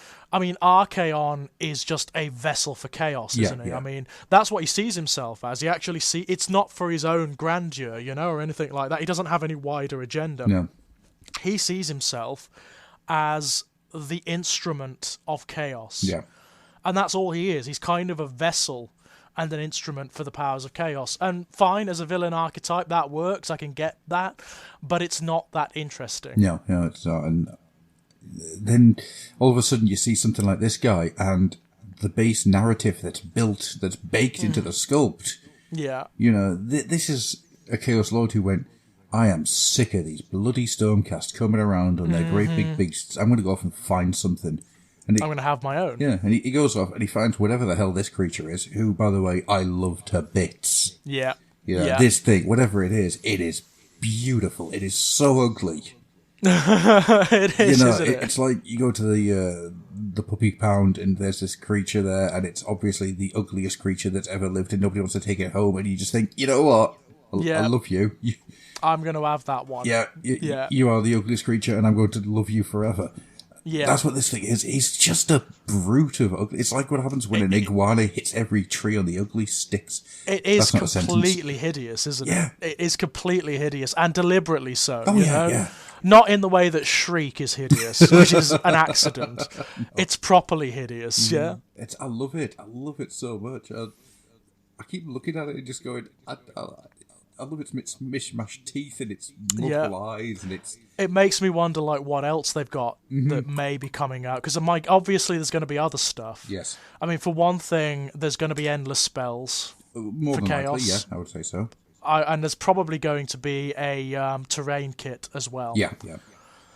is just a vessel for chaos, isn't he? I mean, that's what he sees himself as. He actually it's not for his own grandeur, you know, or anything like that. He doesn't have any wider agenda. No. He sees himself as the instrument of chaos. Yeah. And that's all he is. He's kind of a vessel and an instrument for the powers of chaos. And fine, as a villain archetype, that works. I can get that. But it's not that interesting. No, it's not. And then all of a sudden you see something like this guy and the base narrative that's baked into the sculpt. Yeah. You know, this is a Chaos Lord who went, I am sick of these bloody Stormcast coming around on their great big beasts. I'm going to go off and find something. And I'm going to have my own. Yeah, and he goes off and he finds whatever the hell this creature is, who, by the way, I love to bits. Yeah. This thing, whatever it is beautiful. It is so ugly. It is, isn't it? It's like you go to the puppy pound and there's this creature there and it's obviously the ugliest creature that's ever lived and nobody wants to take it home and you just think, you know what? I love you. I'm going to have that one. You are the ugliest creature and I'm going to love you forever. Yeah. That's what this thing is. He's just a brute of ugly. It's like what happens when an iguana hits every tree on the ugly sticks. It is completely hideous, isn't it? It is completely hideous and deliberately so. Oh, you know? Not in the way that Shriek is hideous, which is an accident. It's properly hideous, I love it. I love it so much. I keep looking at it and just going, I love its mishmash teeth and its multiple eyes and its... It makes me wonder, like, what else they've got that may be coming out. Because obviously there's going to be other stuff. Yes. I mean, for one thing, there's going to be endless spells More for than chaos. likely, I would say so. And there's probably going to be a terrain kit as well. Yeah.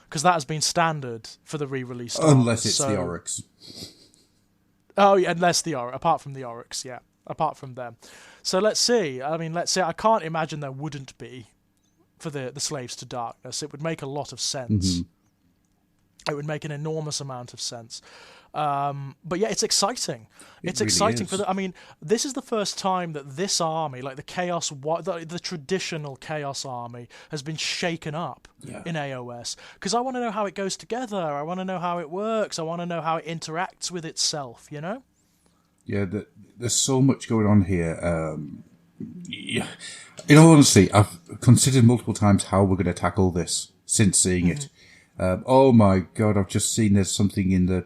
Because that has been standard for the re-release. Unless it's the Oryx. Oh, yeah, apart from the Oryx, apart from them. So let's see. I mean, I can't imagine there wouldn't be for the Slaves to Darkness. It would make a lot of sense. It would make an enormous amount of sense. But yeah, it's exciting. It's really exciting is. I mean, this is the first time that this army, like the traditional Chaos Army, has been shaken up in AOS. Because I want to know how it goes together. I want to know how it works. I want to know how it interacts with itself, you know? Yeah, there's so much going on here. Yeah. In all honesty, I've considered multiple times how we're going to tackle this since seeing it. Oh my god, I've just seen there's something in the...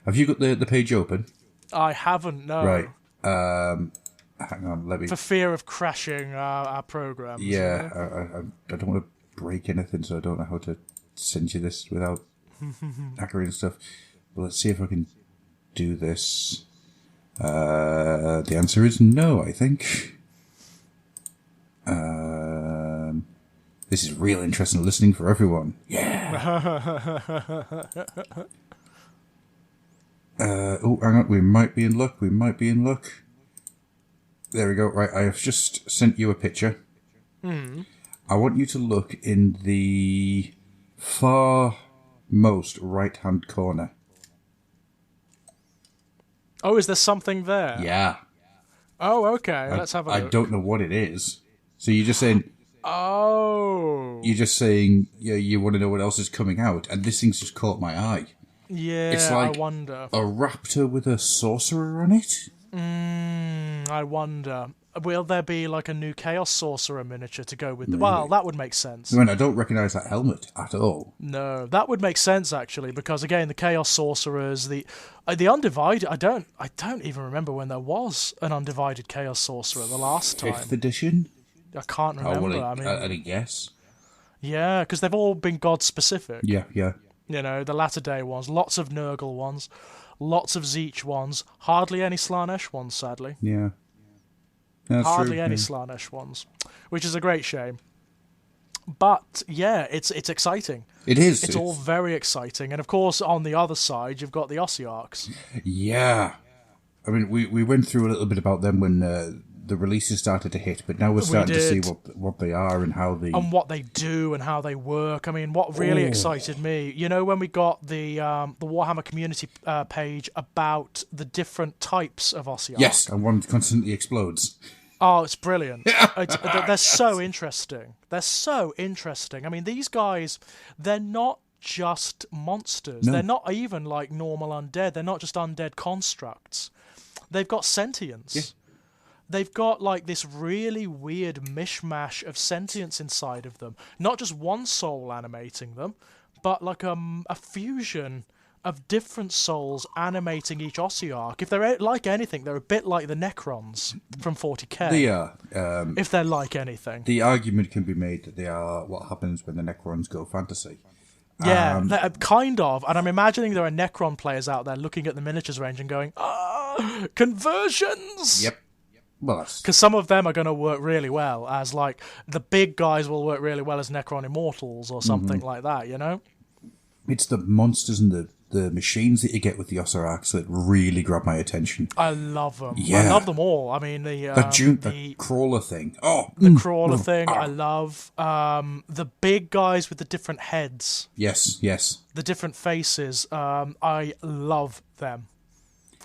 Have you got the page open? I haven't, no. Right. Hang on, let me... For fear of crashing our programs. Yeah, I don't want to break anything, so I don't know how to send you this without hackery and stuff. But let's see if I can do this. The answer is no, I think. This is real interesting listening for everyone. Yeah. Oh, hang on. We might be in luck. There we go. Right, I have just sent you a picture. I want you to look in the far most right-hand corner. Oh, is there something there? Yeah. Oh, okay. Let's have a look. I don't know what it is. So you're just saying... Oh. You're just saying you want to know what else is coming out, and this thing's just caught my eye. Yeah, It's like I wonder. a raptor with a sorcerer on it? I wonder. Will there be like a new Chaos Sorcerer miniature to go with Well, that would make sense. I mean, I don't recognise that helmet at all. No, that would make sense actually, because again, the Chaos Sorcerers, the Undivided. I don't even remember when there was an Undivided Chaos Sorcerer the last time. 5th edition? I can't remember. I guess. Yeah, because they've all been god specific. Yeah. You know, the latter day ones, lots of Nurgle ones, lots of Zeech ones, hardly any Slanesh ones, sadly. Yeah. That's Hardly true. any Slanesh ones, which is a great shame. But yeah, it's exciting. It is. It's all very exciting, and of course, on the other side, you've got the Ossiarchs. Yeah. I mean, we went through a little bit about them when the releases started to hit, but now we're starting to see what they are and how they... And what they do and how they work. I mean, what really excited me, you know, when we got the Warhammer community page about the different types of Ossiarch. Yes, and one constantly explodes. Oh, it's brilliant. They're so interesting. They're so interesting. I mean, these guys, they're not just monsters. No. They're not even like normal undead. They're not just undead constructs. They've got sentience. Yeah. They've got like this really weird mishmash of sentience inside of them. Not just one soul animating them, but like a fusion of different souls animating each Ossiarch. If they're like anything, they're a bit like the Necrons from 40k. They are. If they're like anything. The argument can be made that they are what happens when the Necrons go fantasy. Yeah, kind of. And I'm imagining there are Necron players out there looking at the miniatures range and going, conversions! Yep. Well, that's... Because some of them are going to work really well as, like, the big guys will work really well as Necron Immortals or something like that, you know? It's the monsters and the machines that you get with the Ossiarchs that really grab my attention. I love them. Yeah. I love them all. I mean, The crawler thing. Oh, the crawler thing, I love. The big guys with the different heads. Yes. The different faces. I love them.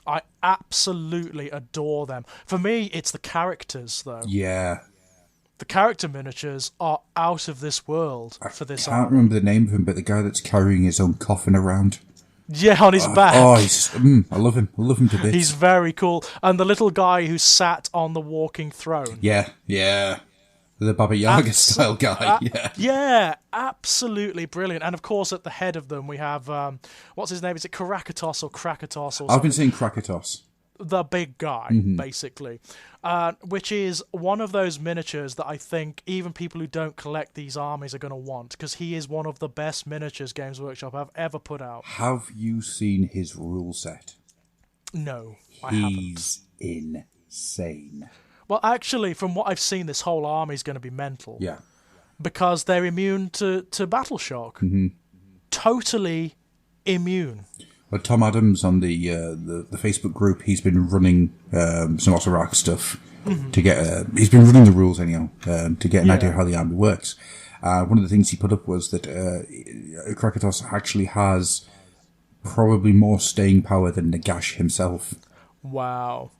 I absolutely adore them. For me, it's the characters, though. Yeah. The character miniatures are out of this world for this I can't army. remember the name of him, but the guy that's carrying his own coffin around. Yeah, on his back. Oh, I love him. I love him to bits. He's very cool. And the little guy who sat on the walking throne. Yeah. The Baba Yaga style guy. Yeah, absolutely brilliant. And of course, at the head of them, we have, what's his name? Is it Karakatos or Krakatos or something? I've been saying Krakatos. The big guy, basically. Which is one of those miniatures that I think even people who don't collect these armies are going to want, because he is one of the best miniatures Games Workshop have ever put out. Have you seen his rule set? No, I haven't. He's insane. Well, actually, from what I've seen, this whole army is going to be mental. Yeah. Because they're immune to battle shock. Totally immune. Well, Tom Adams on the Facebook group, he's been running some Ossiarch stuff to get. He's been running the rules anyhow to get an idea how the army works. One of the things he put up was that Krakatos actually has probably more staying power than Nagash himself. Wow.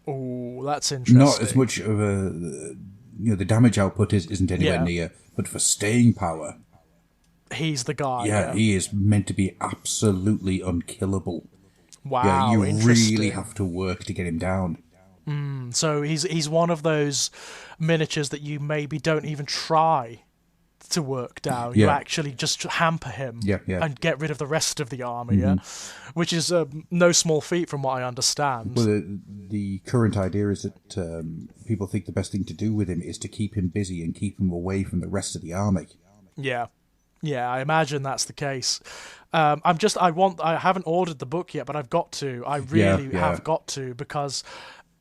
Oh, that's interesting. Not as much of a... the damage output isn't anywhere near, but for staying power... He's the guy, Yeah, he is meant to be absolutely unkillable. Wow, yeah, you interesting. really have to work to get him down. So he's one of those miniatures that you maybe don't even try to work down. You actually just hamper him and get rid of the rest of the army, which is no small feat from what I understand. Well, the current idea is that people think the best thing to do with him is to keep him busy and keep him away from the rest of the army. Yeah, I imagine that's the case. I haven't ordered the book yet, but I've got to. I really have got to, because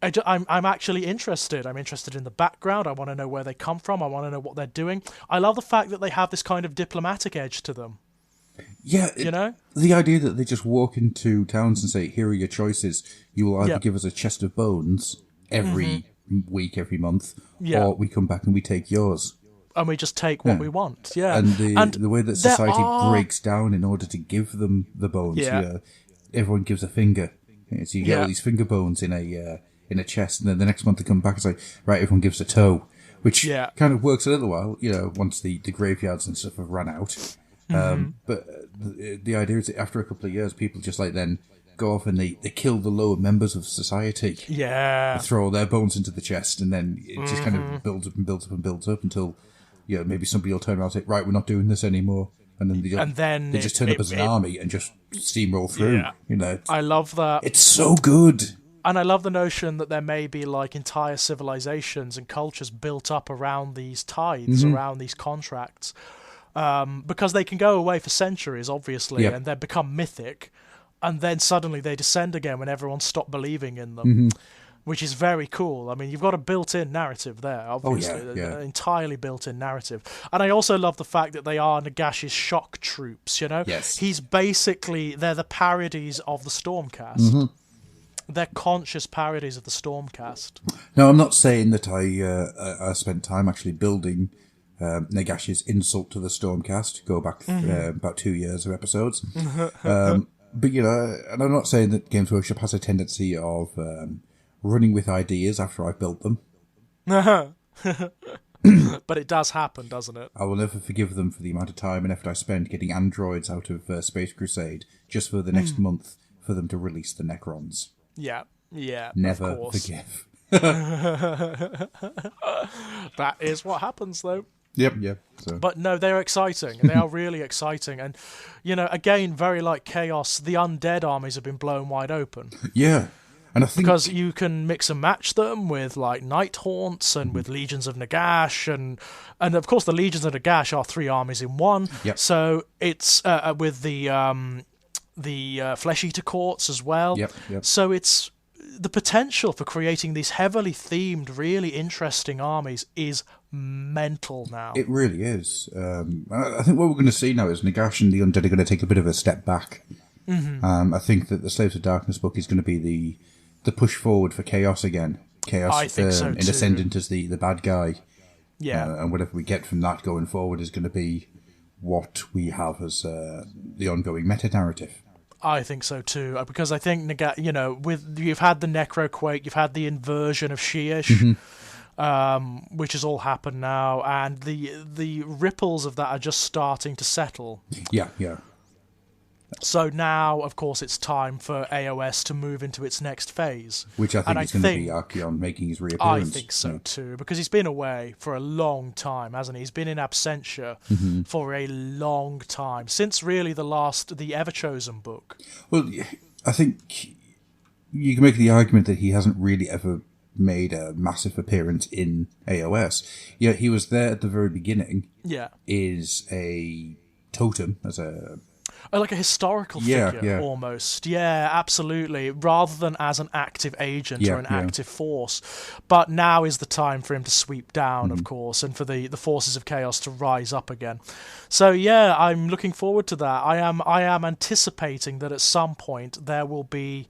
I'm actually interested. I'm interested in the background. I want to know where they come from. I want to know what they're doing. I love the fact that they have this kind of diplomatic edge to them. Yeah, the idea that they just walk into towns and say, "Here are your choices. You will either give us a chest of bones every week, every month, or we come back and we take yours." And we just take what we want, And the way that society breaks down in order to give them the bones, everyone gives a finger. So you get all these finger bones in a chest, and then the next month they come back and say, right, everyone gives a toe, which kind of works a little while, once the graveyards and stuff have run out. But the idea is that after a couple of years, people just then go off and they kill the lower members of society. Yeah. They throw all their bones into the chest, and then it just kind of builds up and builds up and builds up until... maybe somebody will turn around and say, right, we're not doing this anymore. And then they just turn up as an army and just steamroll through. Yeah. I love that. It's so good. And I love the notion that there may be entire civilizations and cultures built up around these tithes, around these contracts. Because they can go away for centuries, obviously, and then become mythic. And then suddenly they descend again when everyone stopped believing in them. Which is very cool. I mean, you've got a built-in narrative there, obviously. An entirely built-in narrative. And I also love the fact that they are Nagash's shock troops, Yes. They're the parodies of the Stormcast. They're conscious parodies of the Stormcast. No, I'm not saying that I spent time actually building Nagash's insult to the Stormcast. Go back about 2 years of episodes. But, and I'm not saying that Games Workshop has a tendency of... running with ideas after I've built them. But it does happen, doesn't it? I will never forgive them for the amount of time and effort I spent getting androids out of Space Crusade just for the next month for them to release the Necrons. Yeah, never of course. forgive. That is what happens, though. Yep. So. But no, they're exciting. They are really exciting. And, again, very like Chaos, the undead armies have been blown wide open. Yeah. And I think because you can mix and match them with Night Haunts and with Legions of Nagash and of course the Legions of Nagash are 3 armies in one. Yep. So it's with the Flesh Eater Courts as well. Yep. So it's the potential for creating these heavily themed, really interesting armies is mental now. It really is. I think what we're going to see now is Nagash and the Undead are going to take a bit of a step back. I think that the Slaves of Darkness book is going to be the push forward for Chaos again. Chaos I think so in too. Ascendant as the bad guy. Yeah. And whatever we get from that going forward is going to be what we have as the ongoing meta-narrative. I think so too, because I think you've had the Necroquake, you've had the inversion of Sheesh, which has all happened now, and the ripples of that are just starting to settle. Yeah. So now, of course, it's time for AOS to move into its next phase. Which I think is going to be Archeon making his reappearance. I think so too, because he's been away for a long time, hasn't he? He's been in absentia for a long time, since really the Everchosen book. Well, I think you can make the argument that he hasn't really ever made a massive appearance in AOS. Yeah, he was there at the very beginning. Yeah. Is a totem, as a... like a historical figure, almost. Yeah, absolutely. Rather than as an active agent or an active force. But now is the time for him to sweep down, of course, and for the forces of chaos to rise up again. So yeah, I'm looking forward to that. I am anticipating that at some point there will be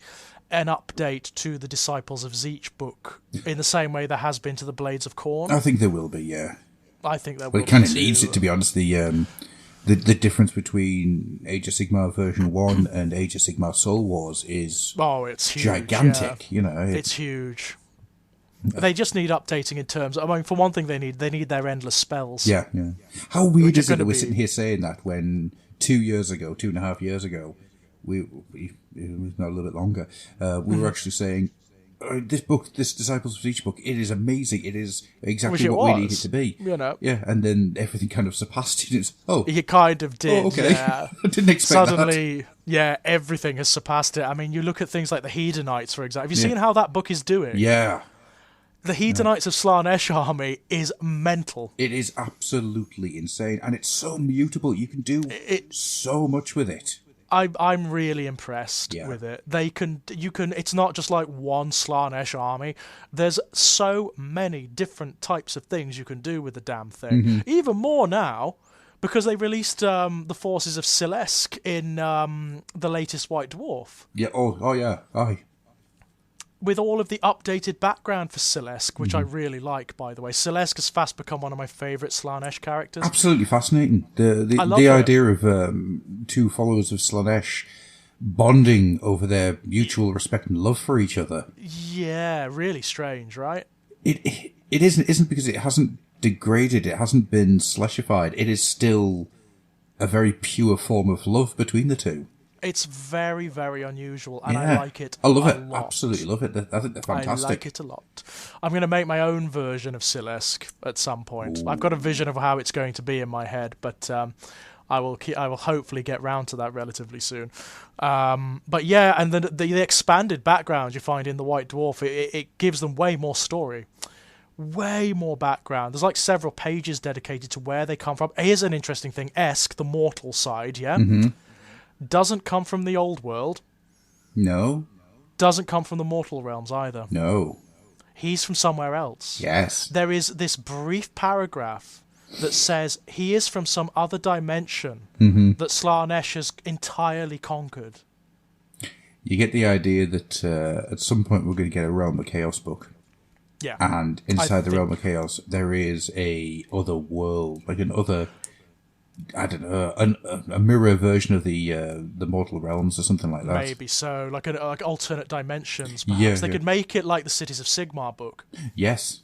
an update to the Disciples of Zeech book in the same way there has been to the Blades of Khorne. I think there will be, yeah. I think there will be. Well, it kind of needs it, to be honest. The difference between Age of Sigmar version 1 and Age of Sigmar Soul Wars is it's huge, gigantic. You know, it's huge. They just need updating in terms. I mean, for one thing, they need their endless spells. Yeah. How weird is it that we're sitting here saying that when 2.5 years ago, it was now a little bit longer, we were actually saying, this Disciples of Siege book, it is amazing. It is exactly what we need it to be. You know. Yeah, and then everything kind of surpassed it. You kind of did. Oh, okay. Yeah. I didn't expect Suddenly, everything has surpassed it. I mean, you look at things like the Hedonites, for example. Have you seen how that book is doing? Yeah. The Hedonites of Slaanesh army is mental. It is absolutely insane, and it's so mutable. You can do so much with it. I'm really impressed with it. It's not just like one Slaanesh army. There's so many different types of things you can do with the damn thing. Mm-hmm. Even more now, because they released the forces of Silesk in the latest White Dwarf. Yeah. Oh yeah. Aye. With all of the updated background for Silesk, which I really like, by the way. Silesk has fast become one of my favourite Slaanesh characters. Absolutely fascinating. The idea of two followers of Slaanesh bonding over their mutual respect and love for each other. Yeah, really strange, right? It isn't because it hasn't degraded, it hasn't been slashified. It is still a very pure form of love between the two. It's very, very unusual, and I like it. I love it. Lot. Absolutely love it. I think they're fantastic. I like it a lot. I'm going to make my own version of Silesk at some point. Ooh. I've got a vision of how it's going to be in my head, but I will hopefully get round to that relatively soon. But yeah, and the expanded background you find in the White Dwarf, it gives them way more story. Way more background. There's like several pages dedicated to where they come from. Here's an interesting thing. Esk, the mortal side, doesn't come from the old world. No. Doesn't come from the mortal realms either. No. He's from somewhere else. Yes. There is this brief paragraph that says he is from some other dimension that Slaanesh has entirely conquered. You get the idea that at some point we're going to get a Realm of Chaos book. Yeah. And inside the Realm of Chaos there is a other world, like an other... I don't know, a mirror version of the Mortal Realms or something like that. Maybe so, like alternate dimensions. Perhaps they could make it like the Cities of Sigmar book. Yes,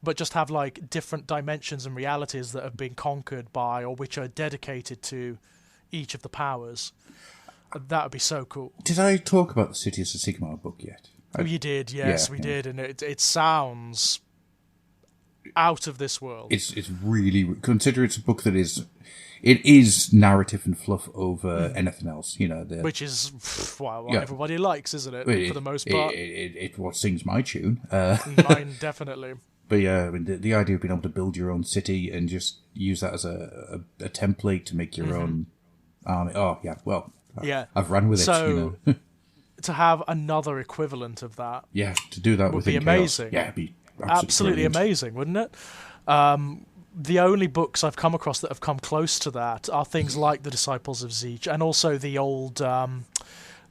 but just have like different dimensions and realities that have been conquered by, or which are dedicated to, each of the powers. That would be so cool. Did I talk about the Cities of Sigmar book yet? Oh, you did. Yes, we did, and it sounds out of this world. It's really, consider it's a book that is. It is narrative and fluff over anything else, you know. Which is what everybody likes, isn't it? For the most part, it what sings my tune. Mine definitely. But yeah, I mean, the idea of being able to build your own city and just use that as a template to make your own army. Oh yeah, well, I've run with it. You know, to have another equivalent of that, to do that would be amazing. Chaos. Yeah, it'd be absolutely brilliant. Amazing, wouldn't it? The only books I've come across that have come close to that are things like the Disciples of Siege and also the old the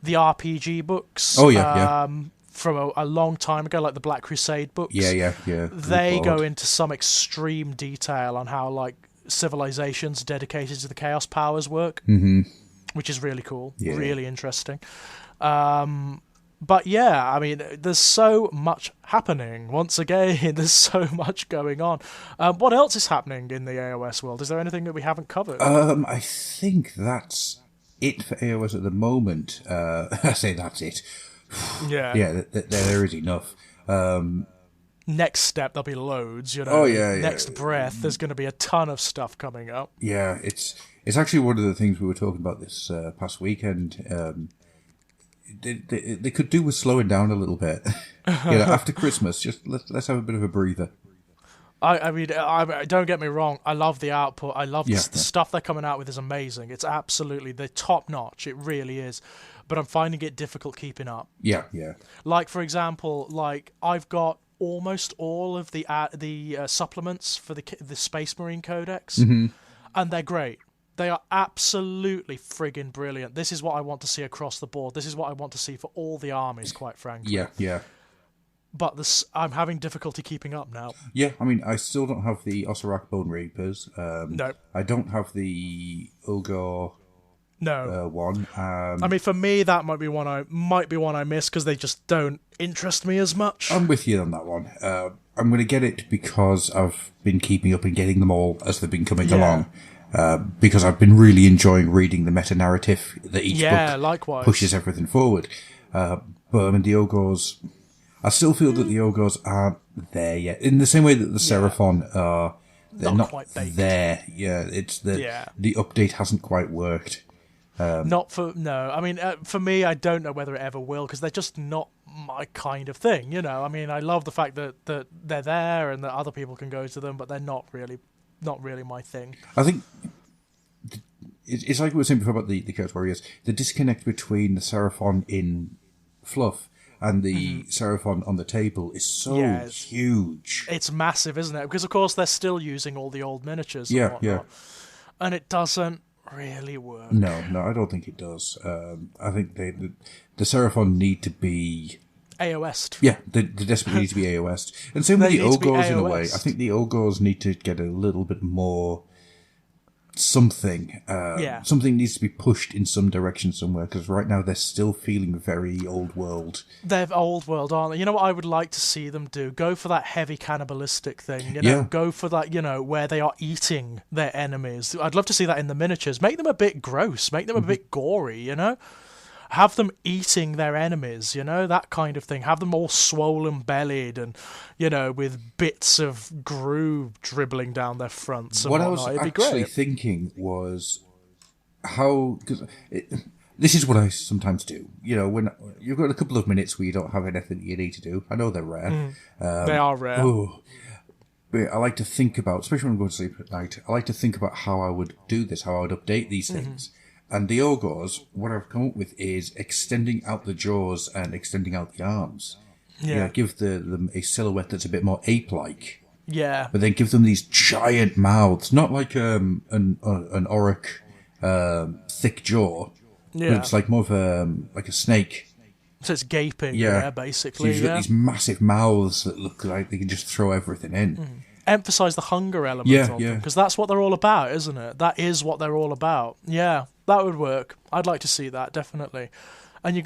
RPG books. Oh yeah. From a long time ago, like the Black Crusade books. Yeah. They go into some extreme detail on how like civilizations dedicated to the Chaos powers work, which is really cool, really interesting. But yeah, I mean, there's so much happening. Once again, there's so much going on. What else is happening in the AOS world? Is there anything that we haven't covered? I think that's it for AOS at the moment. I say that's it. Yeah, there is enough. Next step, there'll be loads. You know. Oh yeah. Next breath, there's going to be a ton of stuff coming up. Yeah, it's actually one of the things we were talking about this past weekend. They could do with slowing down a little bit. After Christmas, just let's have a bit of a breather. I mean, don't get me wrong. I love the output. I love the stuff they're coming out with is amazing. It's absolutely they're top notch. It really is. But I'm finding it difficult keeping up. Yeah. Like for example, like I've got almost all of the supplements for the Space Marine Codex, and they're great. They are absolutely friggin' brilliant. This is what I want to see across the board. This is what I want to see for all the armies, quite frankly. Yeah. but I'm having difficulty keeping up now. Yeah, I mean, I still don't have the Osiraq Bone Reapers. No. I don't have the Ogre No. one. I mean, for me, that might be one I miss because they just don't interest me as much. I'm with you on that one. I'm going to get it because I've been keeping up and getting them all as they've been coming along. Because I've been really enjoying reading the meta-narrative that each book likewise. pushes everything forward. But I mean, the Ogres... I still feel that the Ogres aren't there yet. In the same way that the Seraphon are... They're not quite baked. there. Yeah, it's the update hasn't quite worked. I mean, for me, I don't know whether it ever will because they're just not my kind of thing. You know, I mean, I love the fact that they're there and that other people can go to them, but they're not really my thing. I think it's like we were saying before about the Chaos Warriors. The disconnect between the Seraphon in Fluff and the Seraphon on the table is so huge. It's massive, isn't it? Because of course they're still using all the old miniatures. And whatnot, and it doesn't really work. No, I don't think it does. I think the Seraphon need to be AOS'd. Yeah, they desperately need to be AOS'd. And same with the Ogres in a way. I think the Ogres need to get a little bit more something. Something needs to be pushed in some direction somewhere, because right now they're still feeling very old world. They're old world, aren't they? You know what I would like to see them do? Go for that heavy cannibalistic thing. You know, go for that, where they are eating their enemies. I'd love to see that in the miniatures. Make them a bit gross. Make them a bit gory, Have them eating their enemies, that kind of thing. Have them all swollen bellied and, with bits of grue dribbling down their fronts. And what I was actually thinking was how... Cause this is what I sometimes do. When you've got a couple of minutes where you don't have anything you need to do. I know they're rare. They are rare. But I like to think about, especially when I'm going to sleep at night, I like to think about how I would do this, how I would update these things. And the Ogres, what I've come up with is extending out the jaws and extending out the arms. Yeah. Give them a silhouette that's a bit more ape-like. Yeah. But then give them these giant mouths, not like an auroch thick jaw. Yeah. But it's like more of like a snake. So it's gaping, basically. So you've got these massive mouths that look like they can just throw everything in. Emphasize the hunger element of them, because that's what they're all about, isn't it? That is what they're all about. Yeah, that would work. I'd like to see that, definitely. And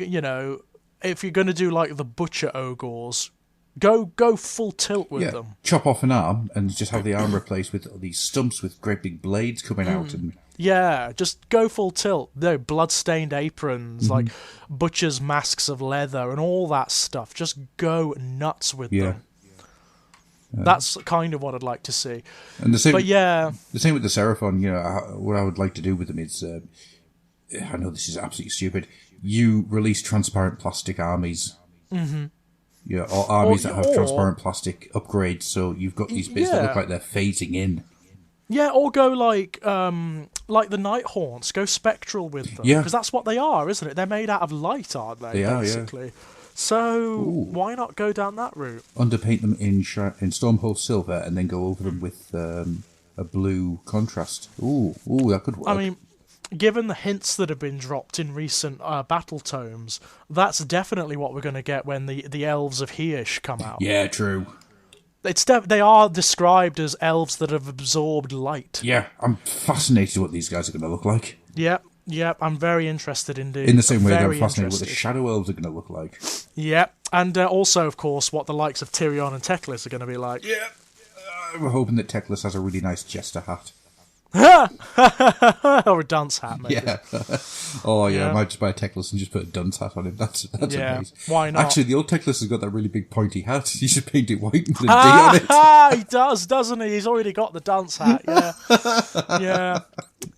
if you're going to do like the butcher ogres, go full tilt with them. Chop off an arm and just have the arm replaced with these stumps with great big blades coming out. And just go full tilt. Blood-stained aprons, like butcher's masks of leather and all that stuff. Just go nuts with them. That's kind of what I'd like to see. And the same with the Seraphon. What I would like to do with them is, I know this is absolutely stupid. You release transparent plastic armies, or armies that have transparent plastic upgrades. So you've got these bits that look like they're phasing in. Yeah, or go like the Night Haunts. Go spectral with them, because that's what they are, isn't it? They're made out of light, aren't they? They basically. are. So why not go down that route? Underpaint them in Stormhold Silver and then go over them with a blue contrast. Ooh, that could work. I mean, given the hints that have been dropped in recent battle tomes, that's definitely what we're going to get when the elves of Heish come out. Yeah, true. They are described as elves that have absorbed light. Yeah, I'm fascinated what these guys are going to look like. Yep, I'm very interested indeed. In the same way that I'm fascinated what the Shadow Elves are going to look like. Yep, and also, of course, what the likes of Tyrion and Teclis are going to be like. Yeah, we're hoping that Teclis has a really nice jester hat. Or a dunce hat, maybe. Yeah. I might just buy a Teclis and just put a dunce hat on him. That's amazing. Why not? Actually, the old Teclis has got that really big pointy hat. You should paint it white and put a D on it. He does, doesn't he? He's already got the dunce hat.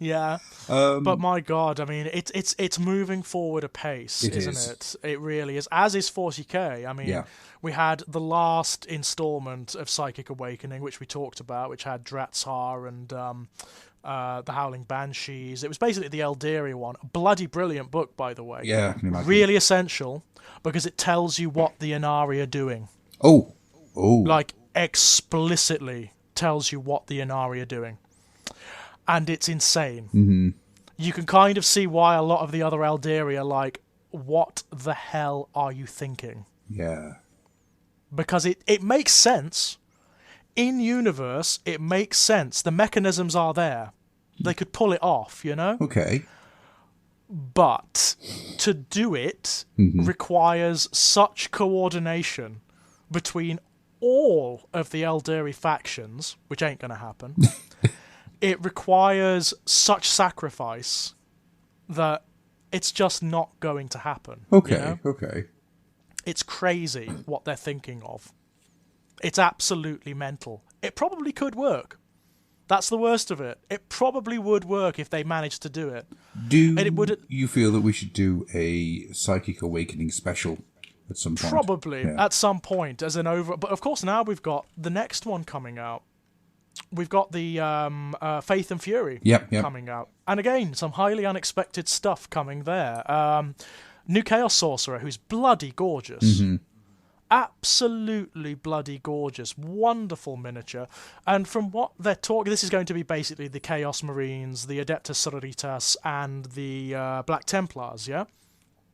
Yeah. But my God, I mean, it's moving forward apace, isn't it? It really is. As is 40k. I mean, we had the last installment of Psychic Awakening, which we talked about, which had Dratzar and the Howling Banshees. It was basically the Eldaria one. A bloody brilliant book, by the way. Yeah, I can imagine. Really essential, because it tells you what the Inari are doing. Oh. Like, explicitly tells you what the Inari are doing. And it's insane. Mm-hmm. You can kind of see why a lot of the other Eldaria are like, what the hell are you thinking? Yeah. because it makes sense. In universe, it makes sense. The mechanisms are there. They could pull it off, you know? Okay. But to do it requires such coordination between all of the Eldari factions, which ain't going to happen. It requires such sacrifice that it's just not going to happen. Okay, you know? okay. It's crazy what they're thinking of. It's absolutely mental. It probably could work. That's the worst of it. It probably would work if they managed to do it. You feel that we should do a Psychic Awakening special at some point? Probably, at some point, as an over... But of course, now we've got the next one coming out. We've got the Faith and Fury coming out. And again, some highly unexpected stuff coming there. New Chaos Sorcerer, who's bloody gorgeous. Absolutely bloody gorgeous. Wonderful miniature. And from what they're talking... This is going to be basically the Chaos Marines, the Adeptus Sororitas, and the Black Templars, yeah?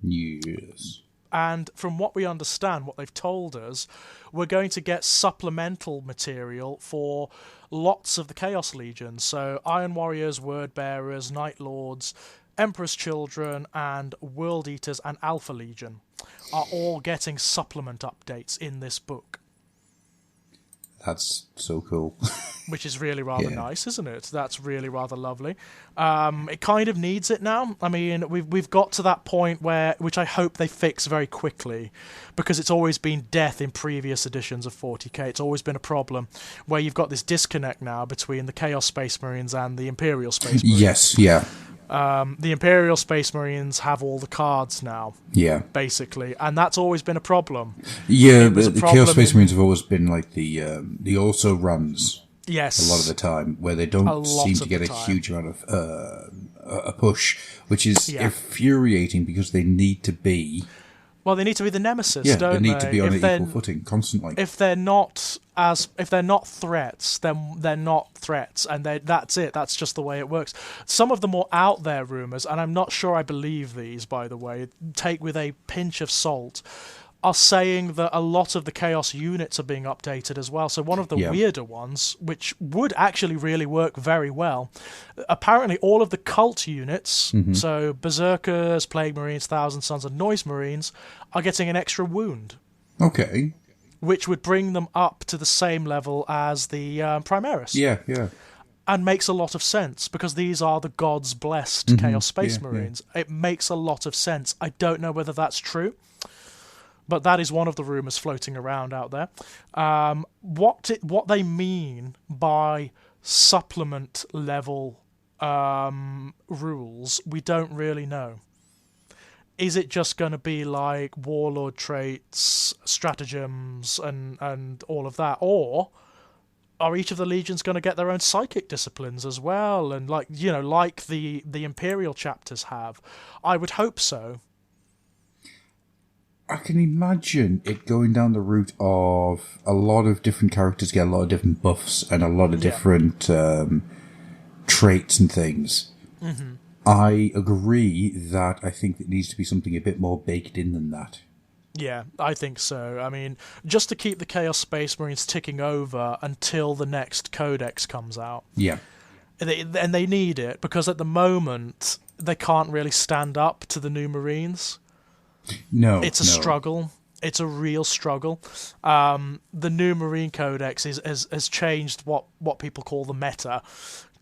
Yes. And from what we understand, what they've told us, we're going to get supplemental material for lots of the Chaos Legions. So Iron Warriors, Word Bearers, Night Lords, Emperor's Children, and World Eaters and Alpha Legion are all getting supplement updates in this book. That's so cool. Which is really rather nice, isn't it? That's really rather lovely. It kind of needs it now. I mean, we've got to that point where, which I hope they fix very quickly, because it's always been death in previous editions of 40k. It's always been a problem where you've got this disconnect now between the Chaos Space Marines and the Imperial Space Marines. Yes, yeah. The Imperial Space Marines have all the cards now, basically, and that's always been a problem. Yeah, the Chaos Space Marines have always been like the also runs. Yes, a lot of the time, where they don't seem to get a huge amount of a push, which is infuriating because they need to be. Well, they need to be the nemesis, don't they? They need to be on an equal footing constantly. If they're not threats, then they're not threats, and that's it. That's just the way it works. Some of the more out there rumors, and I'm not sure I believe these, by the way, take with a pinch of salt, are saying that a lot of the Chaos units are being updated as well. So one of the weirder ones, which would actually really work very well, apparently all of the cult units, so Berserkers, Plague Marines, Thousand Sons, and Noise Marines, are getting an extra wound. Okay. Which would bring them up to the same level as the Primaris. Yeah. And makes a lot of sense, because these are the gods' blessed Chaos Space Marines. It makes a lot of sense. I don't know whether that's true, but that is one of the rumours floating around out there. What they mean by supplement level rules, we don't really know. Is it just going to be like warlord traits, stratagems, and all of that, or are each of the legions going to get their own psychic disciplines as well, and like the Imperial chapters have? I would hope so. I can imagine it going down the route of a lot of different characters get a lot of different buffs and a lot of different traits and things. I agree that I think it needs to be something a bit more baked in than that. Yeah, I think so. I mean, just to keep the Chaos Space Marines ticking over until the next Codex comes out. Yeah. And they need it, because at the moment, they can't really stand up to the new Marines. No. It's a struggle. It's a real struggle. The new Marine Codex has changed what people call the meta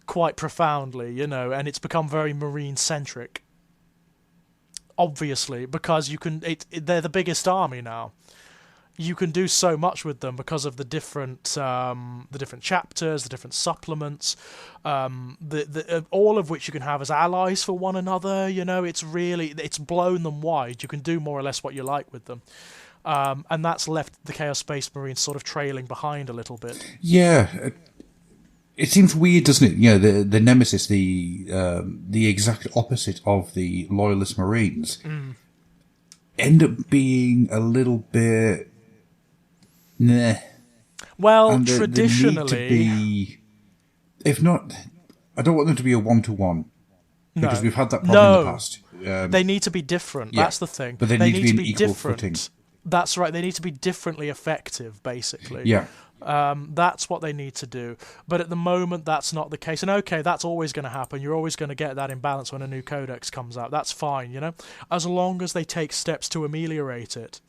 quite profoundly, and it's become very Marine-centric. Obviously, because they're the biggest army now. You can do so much with them because of the different chapters, the different supplements, all of which you can have as allies for one another. It's blown them wide. You can do more or less what you like with them, and that's left the Chaos Space Marines sort of trailing behind a little bit. Yeah. It seems weird, doesn't it? The Nemesis, the exact opposite of the Loyalist Marines, end up being a little bit, nah. Well, and traditionally, they need to be, if not, I don't want them to be a 1-to-1, because we've had that problem in the past. They need to be different. That's the thing. But they need to be an equal footing. That's right. They need to be differently effective, basically. Yeah. That's what they need to do. But at the moment, that's not the case. And okay, that's always going to happen. You're always going to get that imbalance when a new codex comes out. That's fine, as long as they take steps to ameliorate it.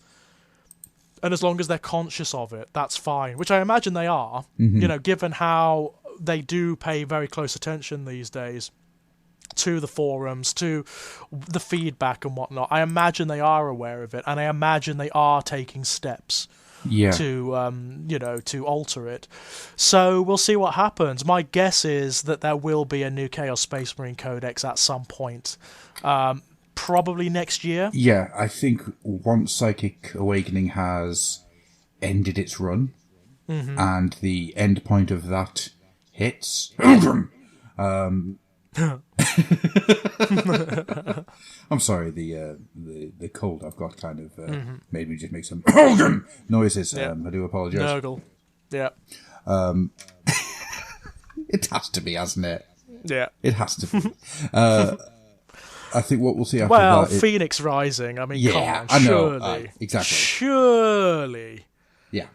And as long as they're conscious of it, that's fine. Which I imagine they are, given how they do pay very close attention these days to the forums, to the feedback and whatnot. I imagine they are aware of it, and I imagine they are taking steps to alter it. So we'll see what happens. My guess is that there will be a new Chaos Space Marine Codex at some point. Probably next year. Yeah, I think once Psychic Awakening has ended its run, and the end point of that hits... I'm sorry, the cold I've got kind of made me just make some noises. Yeah. I do apologise. Nurgle. Yeah. It has to be, hasn't it? Yeah. It has to be. I think what we'll see after well, that... Phoenix Rising, I mean, come on, I know. surely. Exactly. Surely. Yeah.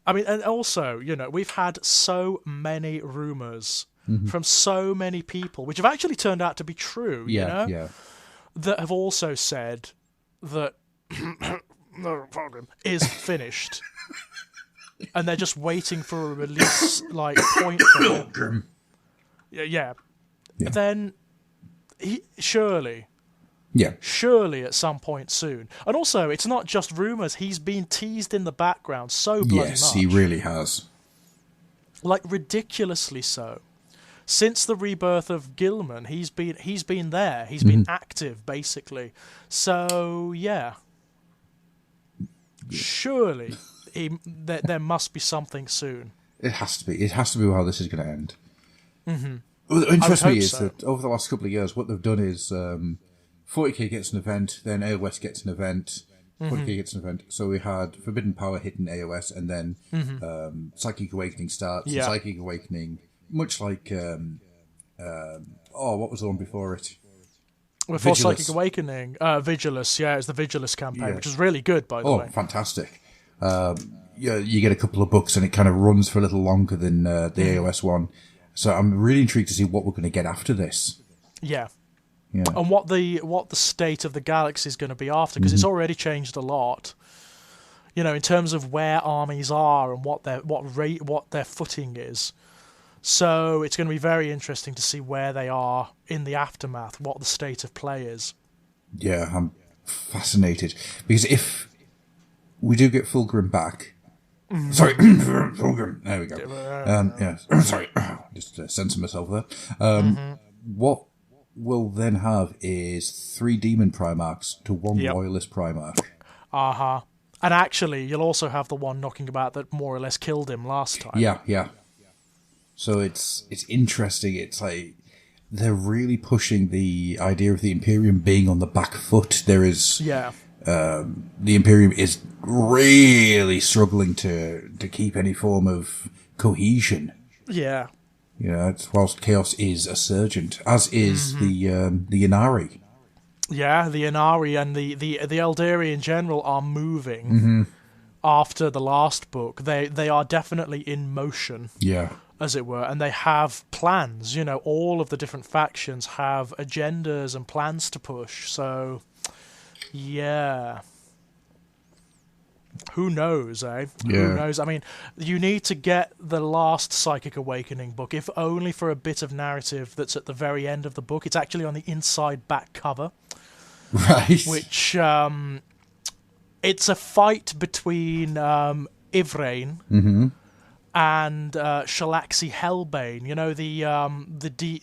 I mean, and also, we've had so many rumours from so many people, which have actually turned out to be true, Yeah. that have also said that the program is finished. And they're just waiting for a release, point for it. Yeah. Then... Surely at some point soon. And also, it's not just rumours. He's been teased in the background so bloody much. Yes, he really has. Ridiculously so. Since the rebirth of Gilman, he's been there. He's been active, basically. So, yeah. Surely there must be something soon. It has to be. It has to be how this is going to end. Mm-hmm. What interests me is that over the last couple of years, what they've done is 40k gets an event, then AOS gets an event, 40k gets an event. So we had Forbidden Power hitting AOS, and then Psychic Awakening starts. Yeah. And Psychic Awakening, much like what was the one before it? Before Vigilus. Psychic Awakening, Vigilus, it's the Vigilus campaign, which is really good, by the way. Oh, fantastic. You get a couple of books, and it kind of runs for a little longer than the AOS one. So I'm really intrigued to see what we're going to get after this. Yeah. And what the state of the galaxy is going to be after, because it's already changed a lot. In terms of where armies are and what their footing is. So it's going to be very interesting to see where they are in the aftermath, what the state of play is. Yeah, I'm fascinated, because if we do get Fulgrim back. Sorry, Fulgrim. There we go. Sorry, just censoring myself there. What we'll then have is 3 Demon Primarchs to 1 Loyalist Primarch. And actually, you'll also have the one knocking about that more or less killed him last time. Yeah. So it's interesting. It's like they're really pushing the idea of the Imperium being on the back foot. There is... Yeah. The Imperium is really struggling to keep any form of cohesion. Yeah. Whilst Chaos is assurgent, as is the Inari. Yeah, the Inari and the Eldari in general are moving after the last book. They are definitely in motion. Yeah. As it were, and they have plans. All of the different factions have agendas and plans to push. So, yeah. Who knows, eh? Yeah. Who knows? I mean, you need to get the last Psychic Awakening book, if only for a bit of narrative that's at the very end of the book. It's actually on the inside back cover. Right. Which, it's a fight between Ivrain and Shalaxi Hellbane,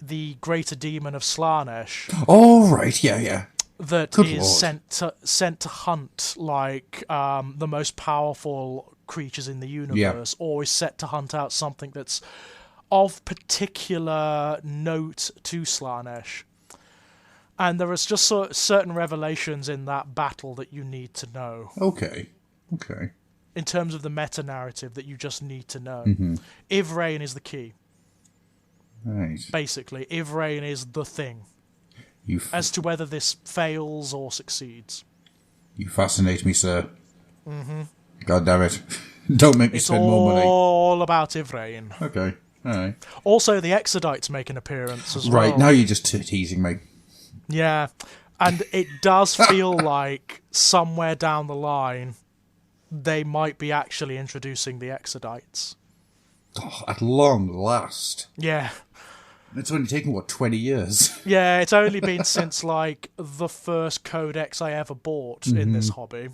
the greater demon of Slanesh. Oh, right, yeah. That Good is Lord. sent to hunt the most powerful creatures in the universe, or is set to hunt out something that's of particular note to Slanesh. And there is just certain revelations in that battle that you need to know. Okay. In terms of the meta-narrative that you just need to know. Ivrain is the key. Right. Basically, Ivrain is the thing. As to whether this fails or succeeds. You fascinate me, sir. Mm-hmm. God damn it. Don't make me It's spend more money. all about Ivrain. Okay, alright. Also, the Exodites make an appearance as well. Right, now you're just teasing me. Yeah, and it does feel like somewhere down the line they might be actually introducing the Exodites. Oh, at long last. Yeah. It's only taken, 20 years? Yeah, it's only been since, like, the first codex I ever bought in this hobby.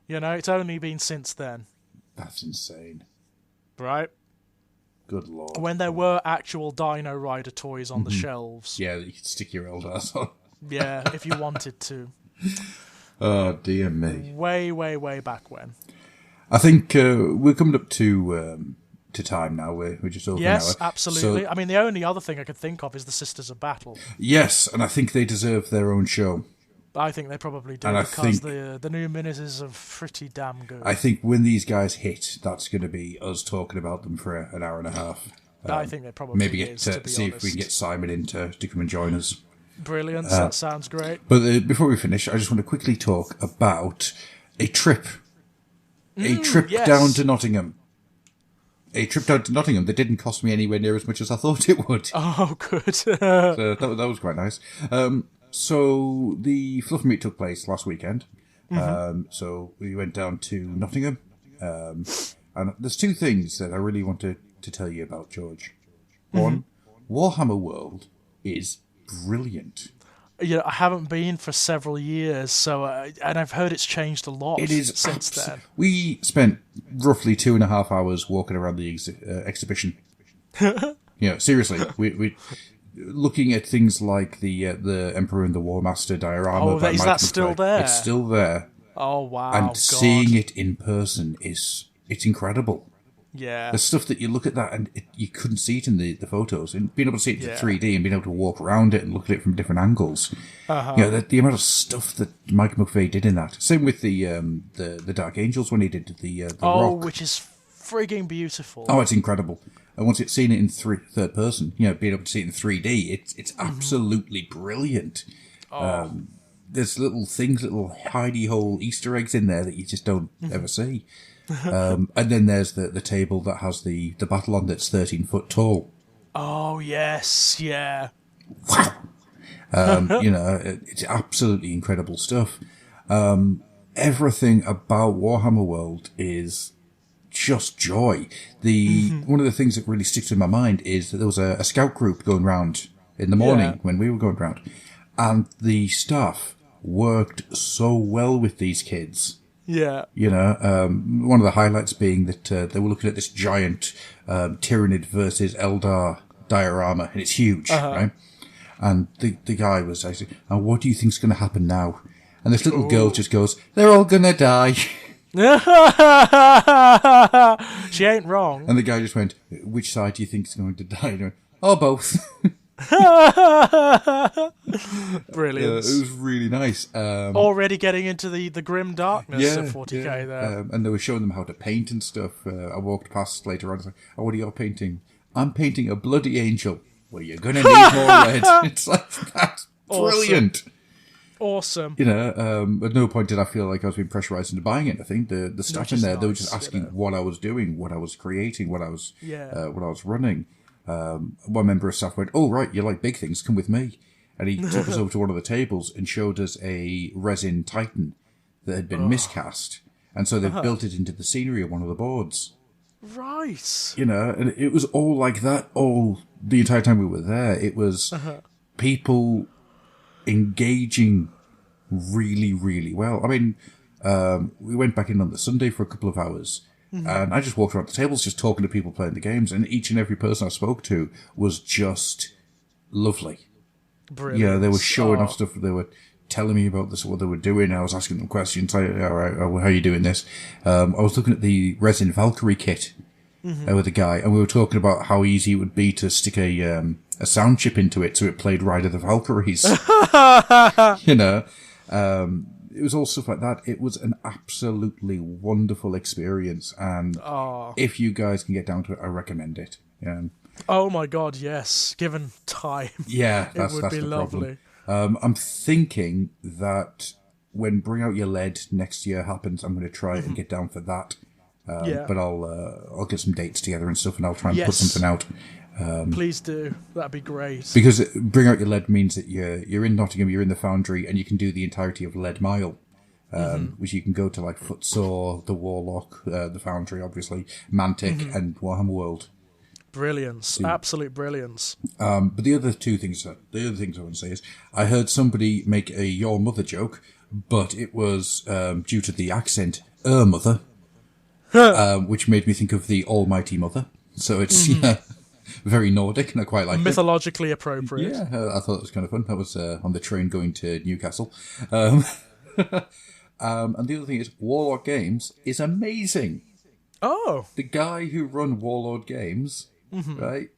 You know, it's only been since then. That's insane. Right? Good lord. When there were actual Dino Rider toys on the shelves. Yeah, you could stick your old ass on. Yeah, if you wanted to. Oh, dear me. Way, way, way back when. I think we're coming up to time now. We're just over an hour. Yes, absolutely. So, I mean, the only other thing I could think of is the Sisters of Battle. yes, and I think they deserve their own show. I think they probably do, And I because think- the new minis are pretty damn good. I think when these guys hit, that's going to be us talking about them for an hour and a half. I think they probably Maybe is, to be see honest. if we can get Simon in to come and join us. Brilliant, that sounds great. But before we finish, I just want to quickly talk about a trip. A trip yes. down to Nottingham. A trip down to Nottingham that didn't cost me anywhere near as much as I thought it would. Oh, good. So that was quite nice. So the Fluff Meet took place last weekend. So we went down to Nottingham. And there's two things that I really want to tell you about, George. One, Warhammer World is brilliant. Yeah, I haven't been for several years, so and I've heard it's changed a lot It is since then. We spent roughly 2.5 hours walking around the exhibition. Seriously, we looking at things like the Emperor and the War Master diorama. Oh, by is Mike that still McRae. there? It's still there, Oh wow! and God. seeing it in person it's incredible. Yeah. The stuff that you look at that and you couldn't see it in the photos, and being able to see it in Yeah. 3D and being able to walk around it and look at it from different angles. The amount of stuff that Mike McVeigh did in that. Same with the Dark Angels when he did the Rock. Which is frigging beautiful. Oh, it's incredible. And once it's seen it in third person, being able to see it in 3D, it's absolutely brilliant. There's little things, little hidey hole Easter eggs in there that you just don't ever see. And then there's the table that has the battle on that's 13 foot tall. Oh yes, yeah. Wow. It's absolutely incredible stuff. Everything about Warhammer World is just joy. One of the things that really sticks in my mind is that there was a scout group going round in the morning when we were going round, and the staff worked so well with these kids. Yeah. One of the highlights being that they were looking at this giant Tyranid versus Eldar diorama, and it's huge, right? And the guy was actually, and what do you think's going to happen now? And this little girl just goes, they're all going to die. She ain't wrong. And the guy just went, which side do you think's going to die? And he went, oh, both. Brilliant. It was really nice. Already getting into the grim darkness of 40k there. And they were showing them how to paint and stuff. I walked past later on and said, oh, what are you painting? I'm painting a bloody angel. Well, you're going to need more red. It's like, that's brilliant. Awesome. At no point did I feel like I was being pressurized into buying anything. The staff in there, they were just asking what I was doing, what I was creating, what I was running. One member of staff went, oh, right, you like big things, come with me. And he took us over to one of the tables and showed us a resin Titan that had been miscast. And so they've built it into the scenery of one of the boards. Right. And it was all like that the entire time we were there. It was people engaging really, really well. I mean, we went back in on the Sunday for a couple of hours. And I just walked around the tables just talking to people playing the games, and each and every person I spoke to was just lovely. Brilliant. Yeah, they were showing off stuff. They were telling me about this, what they were doing. I was asking them questions. All right, how are you doing this? I was looking at the resin Valkyrie kit with a guy, and we were talking about how easy it would be to stick a sound chip into it so it played Ride of the Valkyries. It was all stuff like that. It was an absolutely wonderful experience, and if you guys can get down to it, I recommend it. Oh my God, yes. Given time, Yeah, that's it would be the lovely. problem. I'm thinking that when Bring Out Your Lead next year happens, I'm going to try and get down for that. But I'll get some dates together and stuff, and I'll try and put something out. Please do. That'd be great. Because Bring Out Your Lead means that you're in Nottingham, you're in the Foundry, and you can do the entirety of Lead Mile, which you can go to like Footsore, the Warlock, the Foundry, obviously, Mantic, and Warhammer World. Brilliance, absolute brilliance. But the other things I want to say is I heard somebody make a Your Mother joke, but it was due to the accent, mother, which made me think of the Almighty Mother. So it's very Nordic, and I quite like mythologically appropriate. Yeah, I thought it was kind of fun. That was on the train going to Newcastle. And the other thing is, Warlord Games is amazing. Oh, the guy who run Warlord Games, right,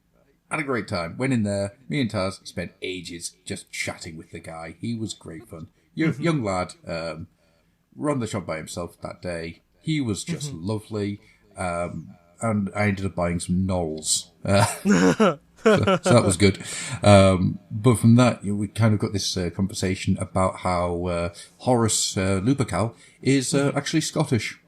had a great time. Went in there. Me and Taz spent ages just chatting with the guy. He was great fun. Young lad, run the shop by himself that day. He was just lovely. And I ended up buying some Knolls. So that was good. But from that, we kind of got this conversation about how Horace Lupercal is actually Scottish.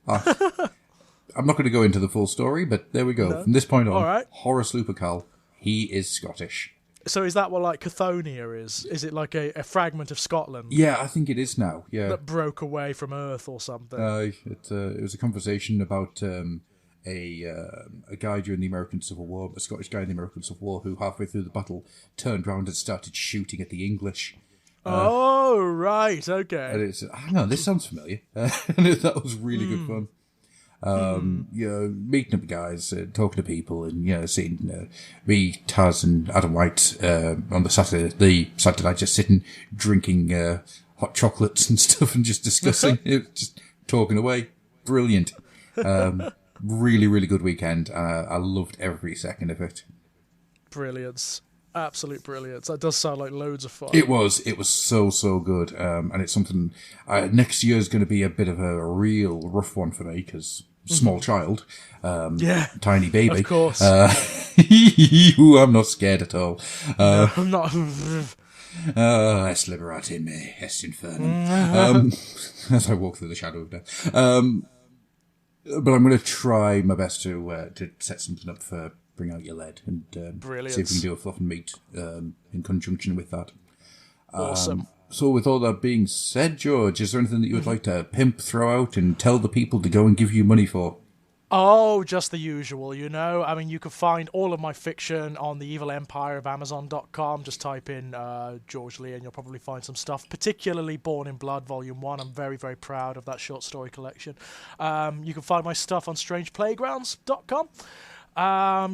I'm not going to go into the full story, but there we go. No. From this point on, Horace Lupercal, he is Scottish. So is that what like Cathonia is? Is it like a fragment of Scotland? Yeah, I think it is now. Yeah, that broke away from Earth or something. It was a conversation about a guy during the American Civil War, a Scottish guy in the American Civil War, who halfway through the battle turned round and started shooting at the English. Oh right, okay. And it's hang on, this sounds familiar. And that was really good fun. Meeting up guys, talking to people, and seeing me, Taz, and Adam White on the Saturday night, just sitting drinking hot chocolates and stuff, and just discussing, just talking away. Brilliant, really, really good weekend. I loved every second of it. Brilliance, absolute brilliance. That does sound like loads of fun. It was so good, and it's something. Next year is going to be a bit of a real rough one for me because. Small child, tiny baby. Of course. I'm not scared at all. No, I'm not. Es liberate me, est infernum. As I walk through the shadow of death. But I'm going to try my best to set something up for Bring Out Your Lead and see if we can do a fluff and meet in conjunction with that. Awesome. So with all that being said, George, is there anything that you would like to pimp, throw out, and tell the people to go and give you money for? Oh, just the usual, I mean, you can find all of my fiction on the Evil Empire of Amazon.com. Just type in George Lee and you'll probably find some stuff, particularly Born in Blood Volume 1. I'm very, very proud of that short story collection. You can find my stuff on strangeplaygrounds.com.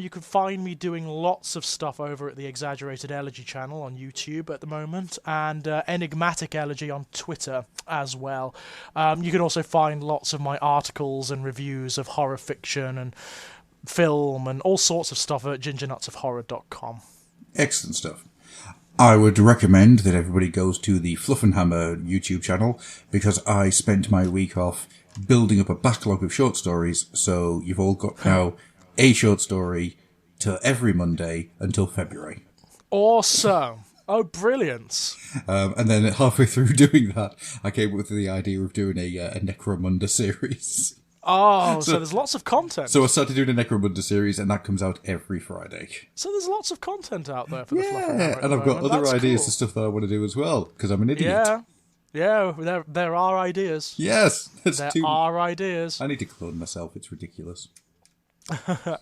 You can find me doing lots of stuff over at the Exaggerated Elegy channel on YouTube at the moment, and Enigmatic Elegy on Twitter as well. You can also find lots of my articles and reviews of horror fiction and film and all sorts of stuff at gingernutsofhorror.com. Excellent stuff. I would recommend that everybody goes to the Fluffenhammer YouTube channel, because I spent my week off building up a backlog of short stories, so you've all got now a short story to every Monday until February. Awesome. Oh, brilliant. And then halfway through doing that, I came up with the idea of doing a Necromunda series. Oh, so there's lots of content. So I started doing a Necromunda series, and that comes out every Friday. So there's lots of content out there for the Fluffenhammer. Yeah, and I've got other ideas and stuff that I want to do as well, because I'm an idiot. Yeah, there are ideas. Yes. There are ideas. I need to clone myself, it's ridiculous. I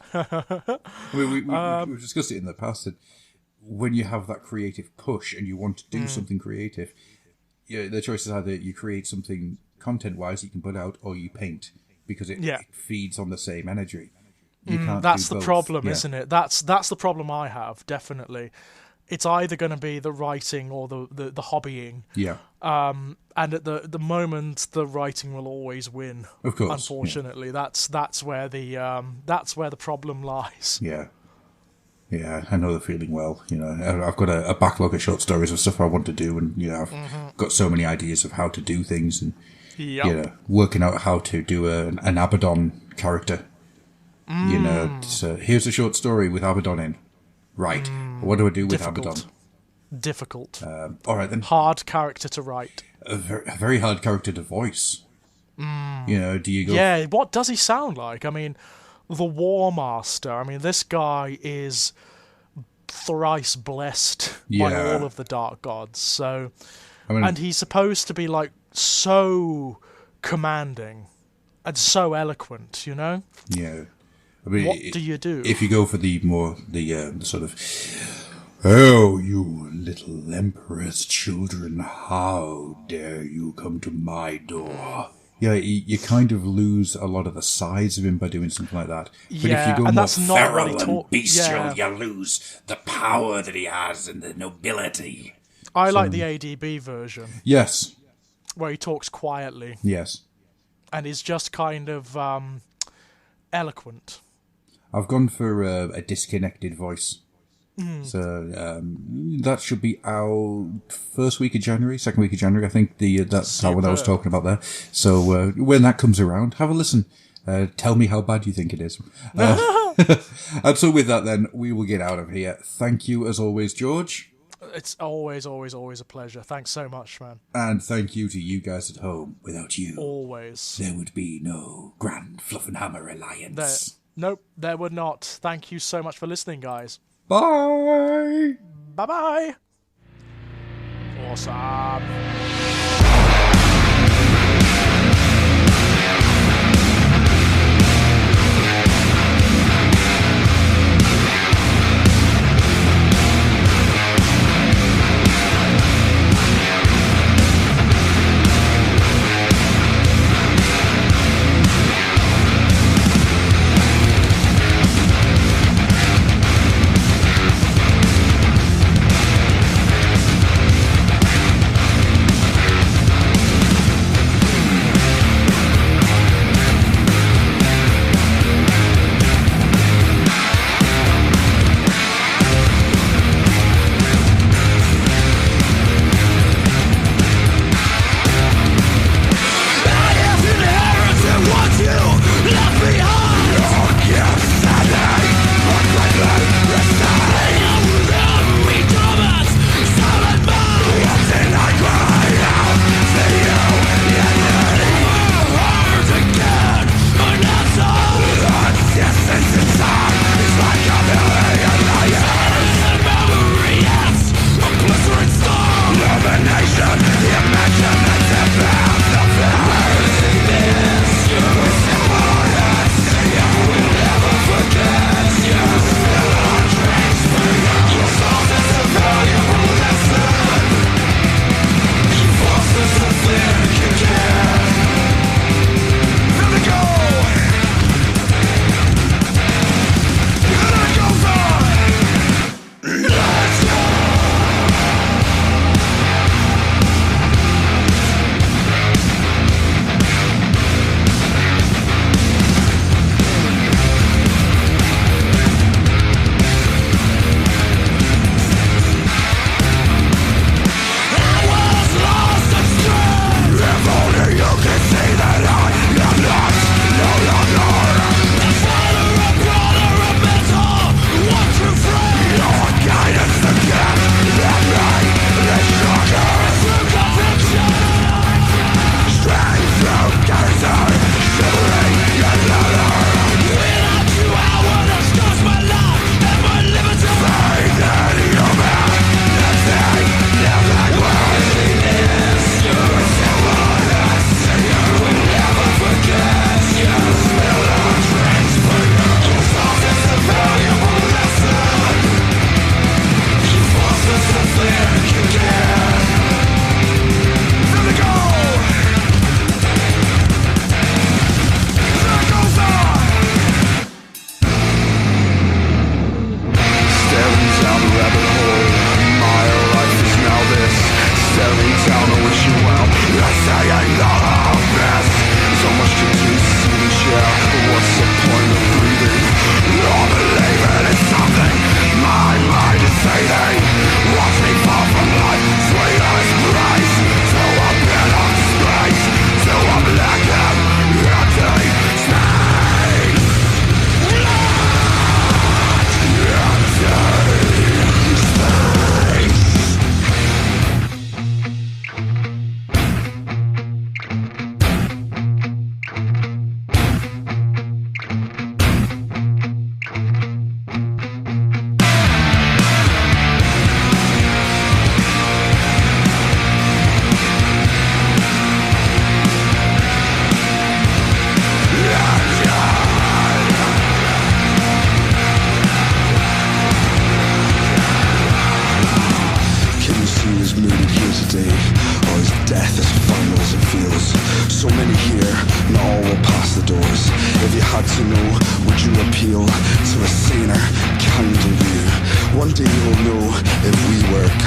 mean, we've discussed it in the past that when you have that creative push and you want to do something creative, the choice is either you create something content-wise you can put out, or you paint, because it feeds on the same energy. You can't. That's the problem, isn't it? That's the problem I have, definitely. It's either going to be the writing or the hobbying. Yeah. And at the moment, the writing will always win. Of course. Unfortunately, that's where the problem lies. Yeah. Yeah, I know the feeling well. I've got a backlog of short stories of stuff I want to do, and I've got so many ideas of how to do things, and working out how to do an Abaddon character. So here's a short story with Abaddon in. Right. What do I do with Abaddon? difficult. All right then. Hard character to write. A very hard character to voice. You know, do you go? Yeah, what does he sound like? I mean, the War Master. I mean, this guy is thrice blessed by Yeah. all of the dark gods. So, I mean, and he's supposed to be like so commanding and so eloquent. You know, yeah. I mean, what do you do? if you go for the sort of, oh, you little emperor's children, how dare you come to my door? Yeah, you kind of lose a lot of the size of him by doing something like that. But if Yeah, you go and more that's not what feral he and talk- bestial, yeah. you lose the power that he has and the nobility. I like the ADB version Yes, where he talks quietly yes. and is just kind of eloquent. I've gone for a disconnected voice. So that should be out first week of January, second week of January. I think that's what I was Superb. talking about there. So when that comes around, have a listen. Tell me how bad you think it is. And so with that, then we will get out of here. Thank you as always, George, It's always, always, always a pleasure. Thanks so much, man. and thank you to you guys at home. Without you, Always. there would be no Grand Fluffenhammer Alliance. Nope, there would not. Thank you so much for listening, guys. Bye. Bye-bye. Awesome.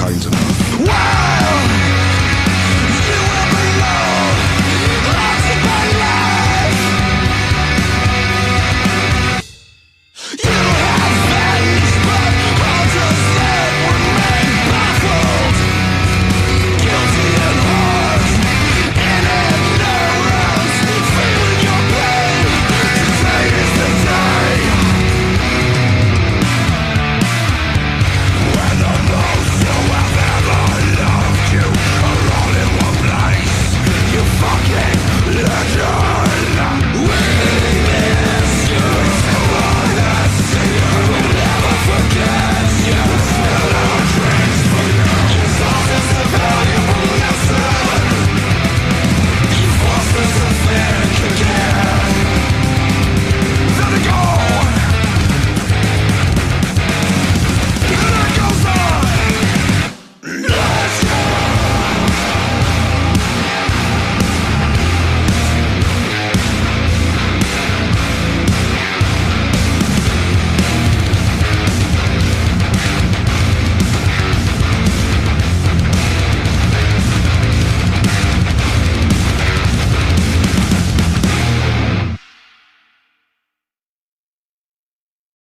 kinds of